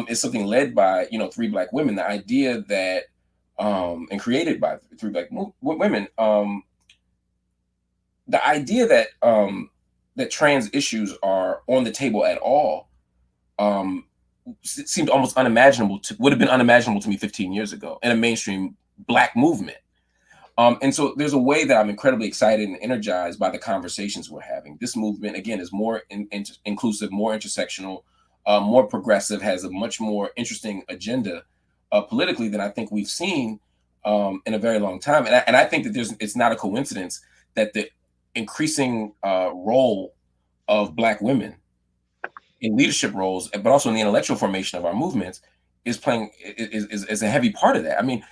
is something led by 3 Black women. The idea that and created by 3 Black women. The idea that that trans issues are on the table at all seemed almost would have been unimaginable to me 15 years ago in a mainstream Black movement. And so there's a way that I'm incredibly excited and energized by the conversations we're having. This movement, again, is more inclusive, more intersectional, more progressive, has a much more interesting agenda politically than I think we've seen in a very long time. And I think that it's not a coincidence that the increasing role of Black women in leadership roles, but also in the intellectual formation of our movements, is a heavy part of that. I mean,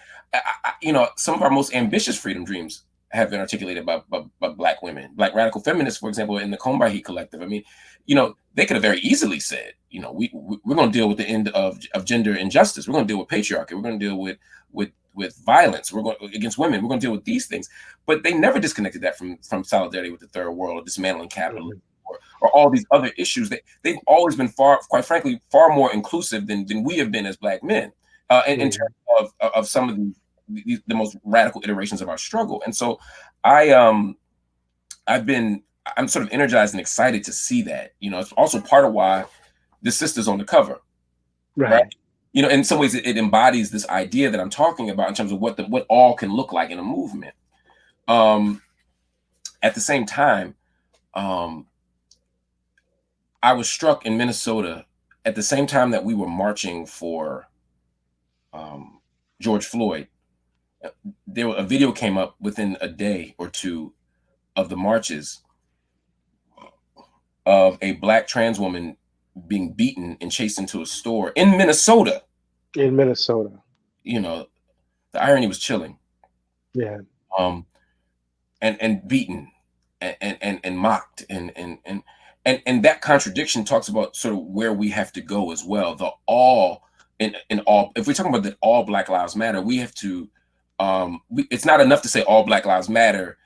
some of our most ambitious freedom dreams have been articulated by Black women. Black radical feminists, for example, in the Combahee Collective. I mean, you know, they could have very easily said, you know, we're going to deal with the end of gender injustice. We're going to deal with patriarchy. We're going to deal with violence. We're going against women. We're going to deal with these things. But they never disconnected that from solidarity with the third world, or dismantling capitalism, or all these other issues. They've always been quite frankly, far more inclusive than we have been as Black men, in terms of some of the most radical iterations of our struggle. And so I'm sort of energized and excited to see that. You know, it's also part of why the sister's on the cover, right? You know, in some ways it embodies this idea that I'm talking about in terms of what all can look like in a movement. At the same time, I was struck in Minnesota at the same time that we were marching for George Floyd. A video came up within a day or two of the marches of a Black trans woman being beaten and chased into a store in Minnesota. In Minnesota. You know, the irony was chilling. Yeah. And beaten and mocked and that contradiction talks about sort of where we have to go as well. The all in all, if we're talking about that all Black lives matter, we have to it's not enough to say all Black lives matter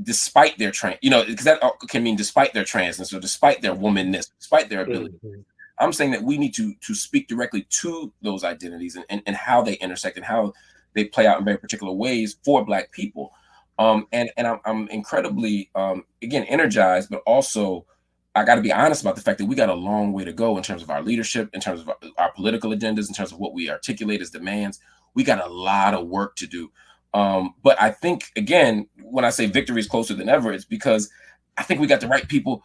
despite their you know, because that can mean despite their transness or despite their womanness, despite their ability. I'm saying that we need to speak directly to those identities and how they intersect and how they play out in very particular ways for Black people. And I'm incredibly again energized, but also I got to be honest about the fact that we got a long way to go in terms of our leadership, in terms of our political agendas, in terms of what we articulate as demands. We got a lot of work to do. But I think, again, when I say victory is closer than ever, it's because I think we got the right people.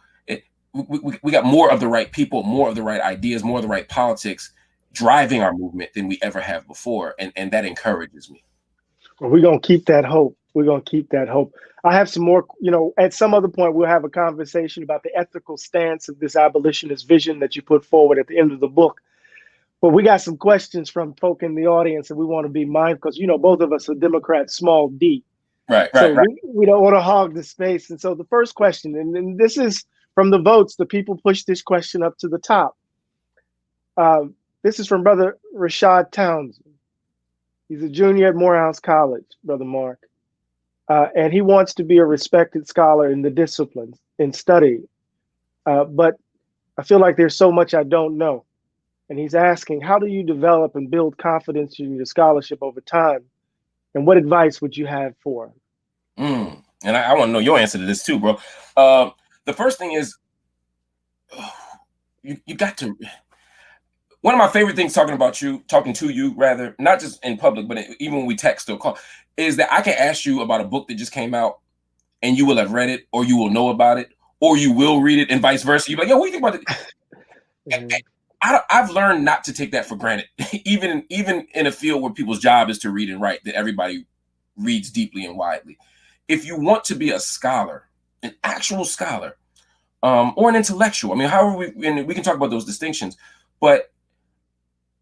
We got more of the right people, more of the right ideas, more of the right politics driving our movement than we ever have before. And that encourages me. Well, we're going to keep that hope. We're going to keep that hope. I have some more, you know, at some other point, we'll have a conversation about the ethical stance of this abolitionist vision that you put forward at the end of the book. But we got some questions from folk in the audience, and we want to be mindful because, you know, both of us are Democrats, small d. Right. We don't want to hog the space. And so the first question, and this is from the votes, the people pushed this question up to the top. This is from Brother Rashad Townsend. He's a junior at Morehouse College, Brother Mark. And he wants to be a respected scholar in the disciplines, in study. But I feel like there's so much I don't know. And he's asking, how do you develop and build confidence in your scholarship over time? And what advice would you have for him? And I want to know your answer to this too, bro. The first thing is, you got to, one of my favorite things talking to you rather, not just in public, but even when we text or call, is that I can ask you about a book that just came out and you will have read it, or you will know about it, or you will read it, and vice versa. You're like, yo, what do you think about it? I've learned not to take that for granted, even in a field where people's job is to read and write, that everybody reads deeply and widely. If you want to be a scholar, an actual scholar, or an intellectual, I mean, however we can talk about those distinctions, but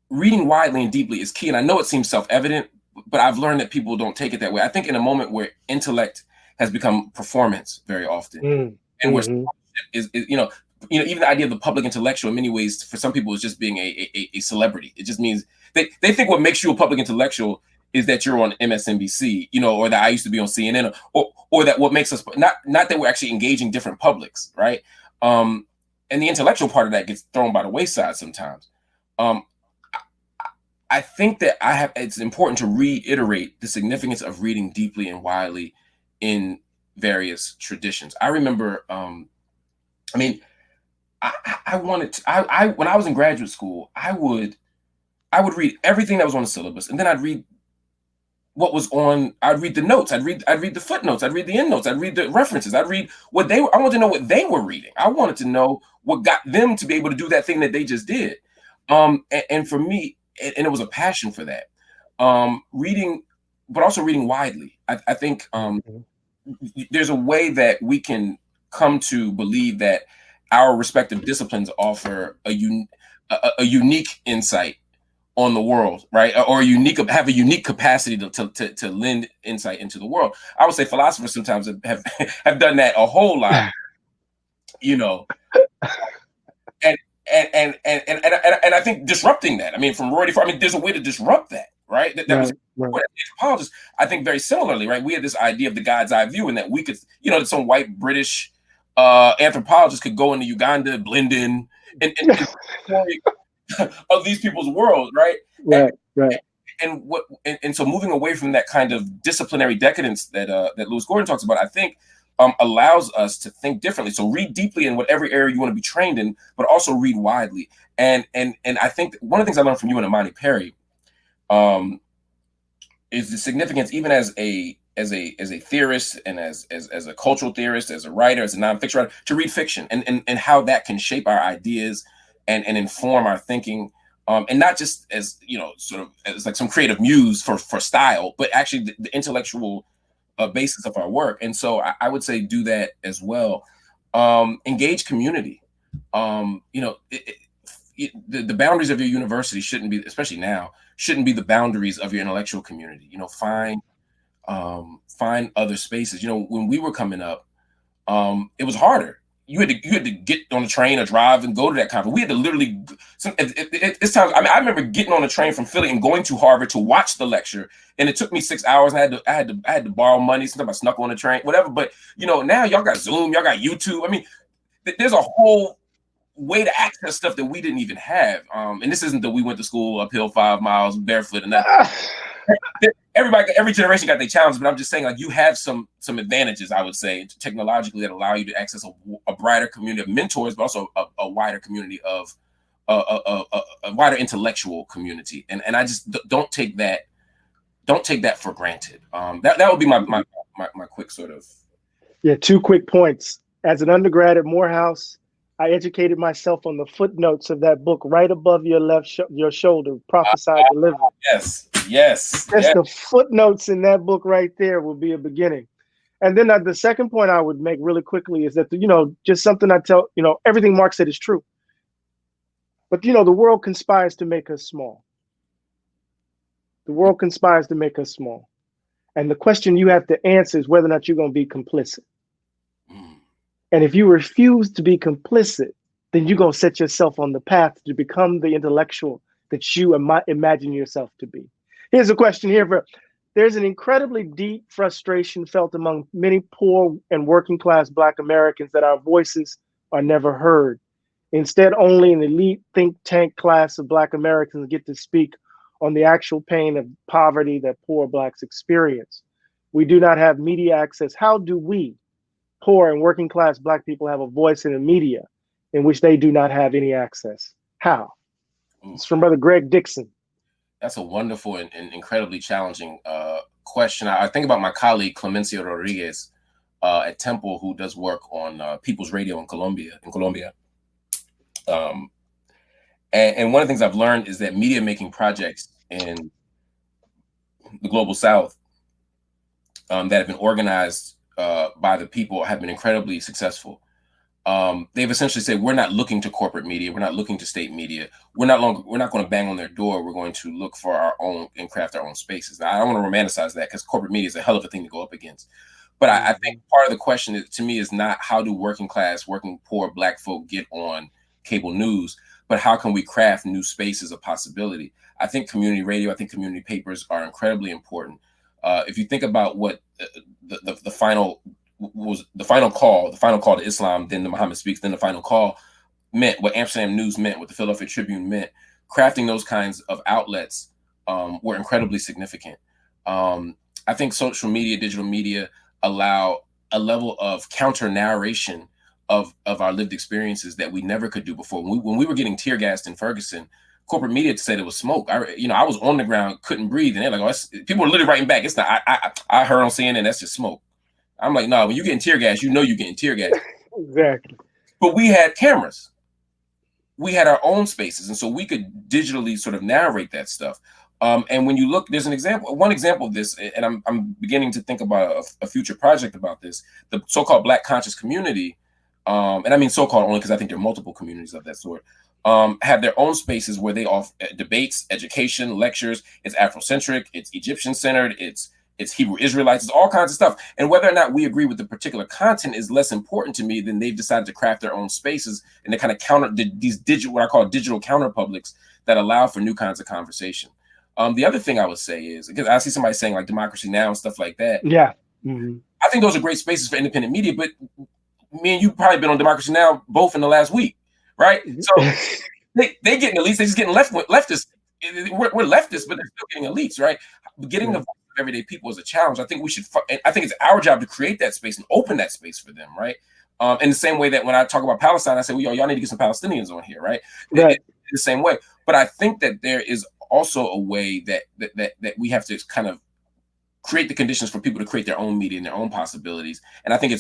reading widely and deeply is key. And I know it seems self-evident, but I've learned that people don't take it that way. I think in a moment where intellect has become performance very often, and where is you know, even the idea of the public intellectual in many ways, for some people, is just being a celebrity. It just means they think what makes you a public intellectual is that you're on MSNBC, you know, or that I used to be on CNN, or that what makes us not that we're actually engaging different publics, right? And the intellectual part of that gets thrown by the wayside sometimes. I think that it's important to reiterate the significance of reading deeply and widely in various traditions. I remember, when I was in graduate school, I would read everything that was on the syllabus, and then I'd read I'd read the notes, I'd read the footnotes, I'd read the endnotes, I'd read the references, I'd read I wanted to know what they were reading. I wanted to know what got them to be able to do that thing that they just did. And for me, and it was a passion for that. Reading, but also reading widely. I think there's a way that we can come to believe that our respective disciplines offer a unique insight on the world, right? Or have a unique capacity to lend insight into the world. I would say philosophers sometimes have done that a whole lot, you know. And I think disrupting that. I mean, from Roy, there's a way to disrupt that, right? That was anthropologists. I think very similarly, right? We had this idea of the God's eye view, and that we could, that some white British anthropologists could go into Uganda, blend in, and of these people's world, right? And so moving away from that kind of disciplinary decadence that Lewis Gordon talks about, I think allows us to think differently. So read deeply in whatever area you want to be trained in, but also read widely. And I think one of the things I learned from you and Imani Perry is the significance, even as a theorist and as a cultural theorist, as a writer, as a nonfiction writer, to read fiction and how that can shape our ideas and inform our thinking. And not just as, sort of as like some creative muse for style, but actually the intellectual basis of our work. And so I would say do that as well. Engage community. The boundaries of your university shouldn't be, especially now, shouldn't be the boundaries of your intellectual community. Find other spaces. When we were coming up, it was harder. You had to get on a train or drive and go to that conference. We had to literally. It's times. I remember getting on a train from Philly and going to Harvard to watch the lecture, and it took me 6 hours. And I had to borrow money. Sometimes I snuck on the train, whatever. But now y'all got Zoom, y'all got YouTube. I mean, there's a whole way to access stuff that we didn't even have. And this isn't that we went to school uphill 5 miles barefoot and that. Every generation got their challenges, but I'm just saying, like, you have some advantages, I would say, technologically, that allow you to access a broader community of mentors, but also a wider community of a wider intellectual community. And I just don't take that for granted. That would be my quick sort of. Yeah, 2 quick points. As an undergrad at Morehouse, I educated myself on the footnotes of that book right above your your shoulder, Prophesied Deliverance. Yes. The footnotes in that book right there will be a beginning. And then the second point I would make really quickly is that, just something I tell, everything Mark said is true. But, the world conspires to make us small. The world conspires to make us small. And the question you have to answer is whether or not you're going to be complicit. And if you refuse to be complicit, then you're going to set yourself on the path to become the intellectual that you imagine yourself to be. Here's a question here. There's an incredibly deep frustration felt among many poor and working class Black Americans that our voices are never heard. Instead, only an elite think tank class of Black Americans get to speak on the actual pain of poverty that poor Blacks experience. We do not have media access. How do we, poor and working class Black people, have a voice in the media in which they do not have any access? How? It's from Brother Greg Dixon. That's a wonderful and incredibly challenging question. I think about my colleague Clemencia Rodriguez at Temple, who does work on People's Radio in Colombia. And one of the things I've learned is that media making projects in the Global South that have been organized by the people have been incredibly successful. They've essentially said, we're not looking to corporate media. We're not looking to state media. We're not going to bang on their door. We're going to look for our own and craft our own spaces. Now, I don't want to romanticize that because corporate media is a hell of a thing to go up against. But I think part of the question to me is not how do working class, working poor Black folk get on cable news, but how can we craft new spaces of possibility? I think community radio, I think community papers are incredibly important. If you think about what the final call to Islam, then the Muhammad Speaks, then the final call meant, what Amsterdam News meant, what the Philadelphia Tribune meant, crafting those kinds of outlets were incredibly significant. I think social media, digital media allow a level of counter narration of our lived experiences that we never could do before. When we were getting tear gassed in Ferguson, corporate media said it was smoke. I was on the ground, couldn't breathe, and they're like, "Oh, people were literally writing back. It's not. I heard on CNN that's just smoke." I'm like, "No, when you're getting tear gas, you're getting tear gas." Exactly. But we had cameras. We had our own spaces, and so we could digitally sort of narrate that stuff. And when you look, there's one example of this, and I'm beginning to think about a future project about this. The so-called Black conscious community and I mean so-called only because I think there are multiple communities of that sort, have their own spaces where they offer debates, education, lectures. It's Afrocentric, it's Egyptian-centered, it's Hebrew Israelites, it's all kinds of stuff. And whether or not we agree with the particular content is less important to me than they've decided to craft their own spaces and they kind of counter these digital, what I call digital counterpublics that allow for new kinds of conversation. The other thing I would say is, because I see somebody saying like Democracy Now! And stuff like that. Yeah. I think those are great spaces for independent media, but me and you probably been on Democracy Now! Both in the last week, right? So they getting elites, they just getting leftists. We're leftists, but they're still getting elites, right? Getting the voice of everyday people is a challenge. I think we should, I think it's our job to create that space and open that space for them, right? In the same way that when I talk about Palestine, I say, well, y'all need to get some Palestinians on here, right? Right. The same way. But I think that there is also a way that we have to kind of create the conditions for people to create their own media and their own possibilities. And I think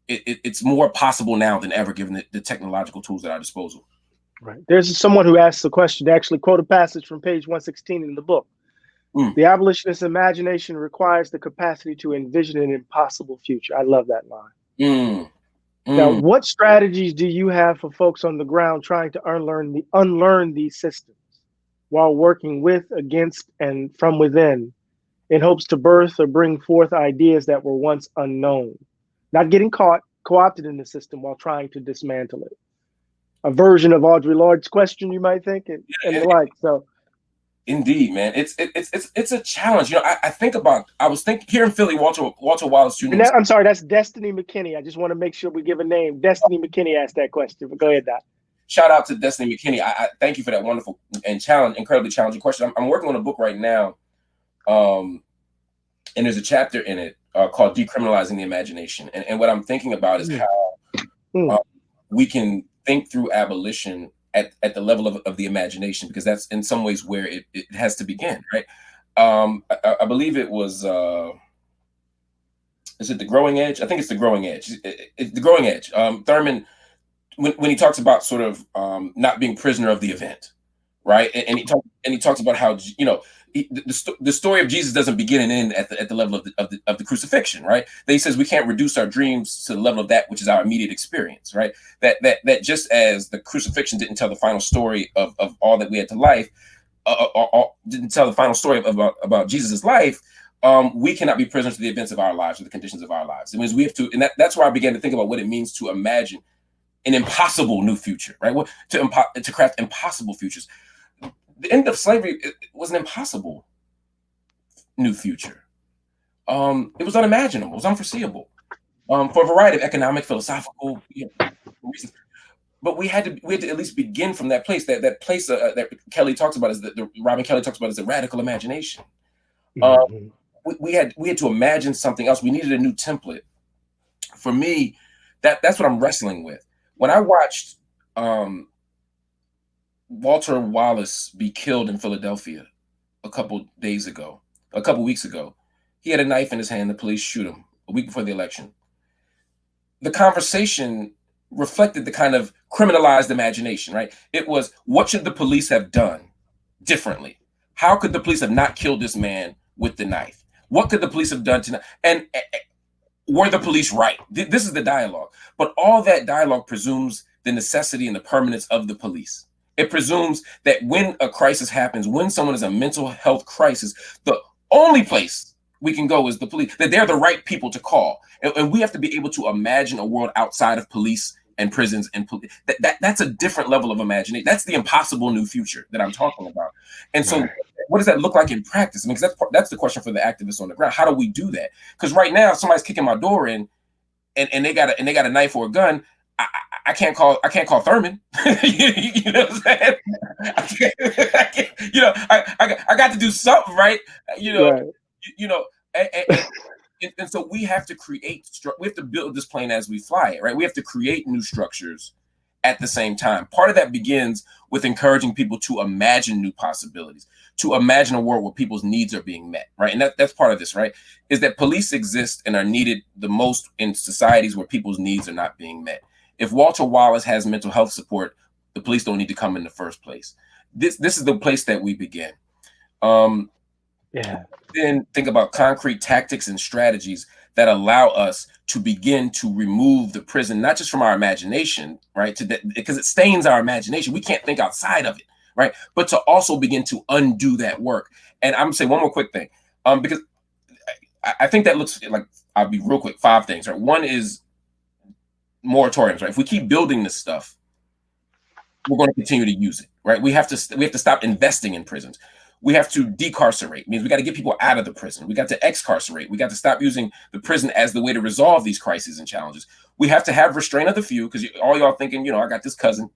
it's more possible now than ever, given the technological tools at our disposal. Right. There's someone who asked the question to actually quote a passage from page 116 in the book. The abolitionist imagination requires the capacity to envision an impossible future. I love that line. Now, what strategies do you have for folks on the ground trying to unlearn these systems while working with, against, and from within in hopes to birth or bring forth ideas that were once unknown? Not getting co-opted in the system while trying to dismantle it. A version of Audre Lorde's question, you might think, and the like. So, indeed, man, it's a challenge. You know, I was thinking here in Philly, Walter Wallace Jr. I'm sorry, that's Destiny McKinney. I just want to make sure we give a name. Destiny McKinney asked that question, but go ahead, Doc. Shout out to Destiny McKinney. I thank you for that wonderful and incredibly challenging question. I'm working on a book right now, and there's a chapter in it called Decriminalizing the Imagination. And what I'm thinking about is how we can think through abolition at the level of the imagination, because that's in some ways where it has to begin, right? I believe it was, is it The Growing Edge? I think it's The Growing Edge. It's The Growing Edge. Thurman, when he talks about sort of not being prisoner of the event, right? And he talks about how, you know, the story of Jesus doesn't begin and end at the level of the crucifixion, right? That he says we can't reduce our dreams to the level of that which is our immediate experience, right? That just as the crucifixion didn't tell the final story of all that we had to life, didn't tell the final story about Jesus' life, we cannot be prisoners to the events of our lives or the conditions of our lives. It means we have to, and that's where I began to think about what it means to imagine an impossible new future, right? To craft impossible futures. The end of slavery was an impossible new future. It was unimaginable. It was unforeseeable for a variety of economic, philosophical reasons. But we had to at least begin from that place. That place that Kelly talks about is Robin Kelly talks about as the radical imagination. We had to imagine something else. We needed a new template. For me, that's what I'm wrestling with. When I watched Walter Wallace be killed in Philadelphia a couple weeks ago, he had a knife in his hand. The police shoot him a week before the election. The conversation reflected the kind of criminalized imagination, right? It was, what should the police have done differently? How could the police have not killed this man with the knife? What could the police have done to, and were the police right? This is the dialogue. But all that dialogue presumes the necessity and the permanence of the police. It presumes that when a crisis happens, when someone is a mental health crisis, the only place we can go is the police, that they're the right people to call. And we have to be able to imagine a world outside of police and prisons and police. That's a different level of imagination. That's the impossible new future that I'm talking about. And so what does that look like in practice? I mean, because that's the question for the activists on the ground. How do we do that? Because right now, if somebody's kicking my door in and they got a knife or a gun, I can't call Thurman. You know what I'm saying? I got to do something, right? And so we have to we have to build this plane as we fly it, right? We have to create new structures at the same time. Part of that begins with encouraging people to imagine new possibilities, to imagine a world where people's needs are being met, right? And that's part of this, right? Is that police exist and are needed the most in societies where people's needs are not being met. If Walter Wallace has mental health support, the police don't need to come in the first place. This is the place that we begin. Then think about concrete tactics and strategies that allow us to begin to remove the prison, not just from our imagination, right? Because it stains our imagination. We can't think outside of it, right? But to also begin to undo that work. And I'm gonna say one more quick thing, because I think that looks like, I'll be real quick, 5 things, right? One is moratoriums, right? If we keep building this stuff, we're going to continue to use it, right? We have to stop investing in prisons. We have to decarcerate. It means we got to get people out of the prison. We got to excarcerate. We got to stop using the prison as the way to resolve these crises and challenges. We have to have restraint of the few, because all y'all thinking, I got this cousin,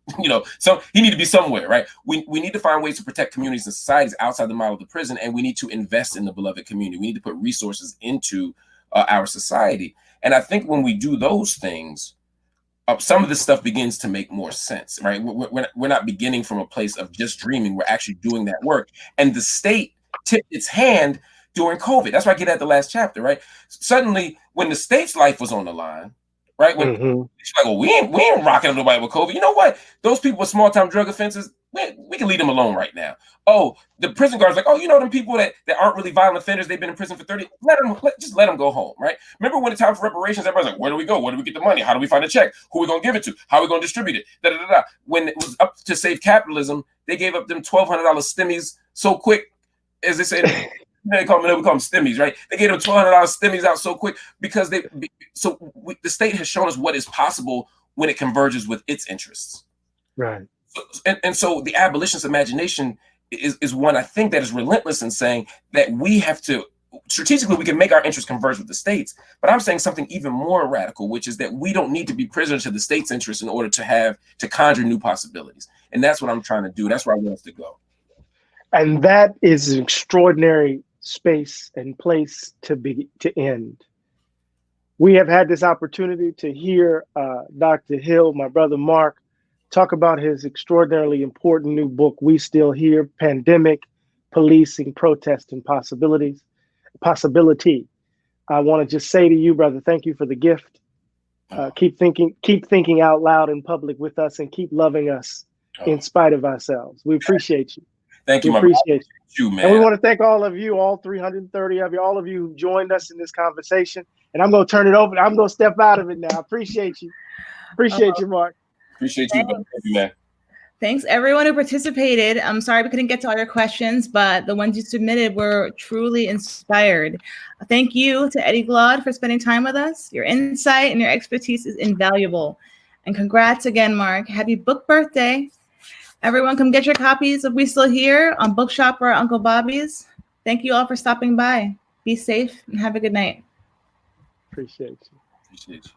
so he need to be somewhere, right? We need to find ways to protect communities and societies outside the model of the prison, and we need to invest in the beloved community. We need to put resources into our society. And I think when we do those things, some of this stuff begins to make more sense, right? We're not beginning from a place of just dreaming. We're actually doing that work. And the state tipped its hand during COVID. That's why I get at the last chapter, right? Suddenly, when the state's life was on the line, right? When it's like, well, we ain't rocking up nobody with COVID. You know what? Those people with small-time drug offenses, we can leave them alone right now. Oh, the prison guards like, them people that aren't really violent offenders, they've been in prison for 30, just let them go home, right? Remember when it's time for reparations, everybody's like, where do we go? Where do we get the money? How do we find a check? Who are we going to give it to? How are we going to distribute it? When it was up to save capitalism, they gave up them $1,200 stimmies so quick, as they say, we call them stimmies, right? They gave them $1,200 stimmies out so quick because the state has shown us what is possible when it converges with its interests. Right. And so the abolitionist imagination is one, I think, that is relentless in saying that we have to, strategically, we can make our interests converge with the states. But I'm saying something even more radical, which is that we don't need to be prisoners to the state's interests in order to conjure new possibilities. And that's what I'm trying to do. That's where I want us to go. And that is an extraordinary space and place to end. We have had this opportunity to hear Dr. Hill, my brother Mark, talk about his extraordinarily important new book, We Still Here: Pandemic, Policing, Protest, and Possibility. I want to just say to you, brother, thank you for the gift. Keep thinking out loud in public with us, and keep loving us in spite of ourselves. We appreciate you. Thank you, we appreciate you, man. And we want to thank all of you, all 330 of you, all of you who joined us in this conversation. And I'm going to turn it over. I'm going to step out of it now. Appreciate you. Appreciate you, Mark. Appreciate you, man. Thank you, man. Thanks everyone who participated. I'm sorry we couldn't get to all your questions, but the ones you submitted were truly inspired. Thank you to Eddie Glaude for spending time with us. Your insight and your expertise is invaluable. And congrats again, Mark. Happy book birthday. Everyone come get your copies of We Still Here on Bookshop or Uncle Bobbie's. Thank you all for stopping by. Be safe and have a good night. Appreciate you. Appreciate you.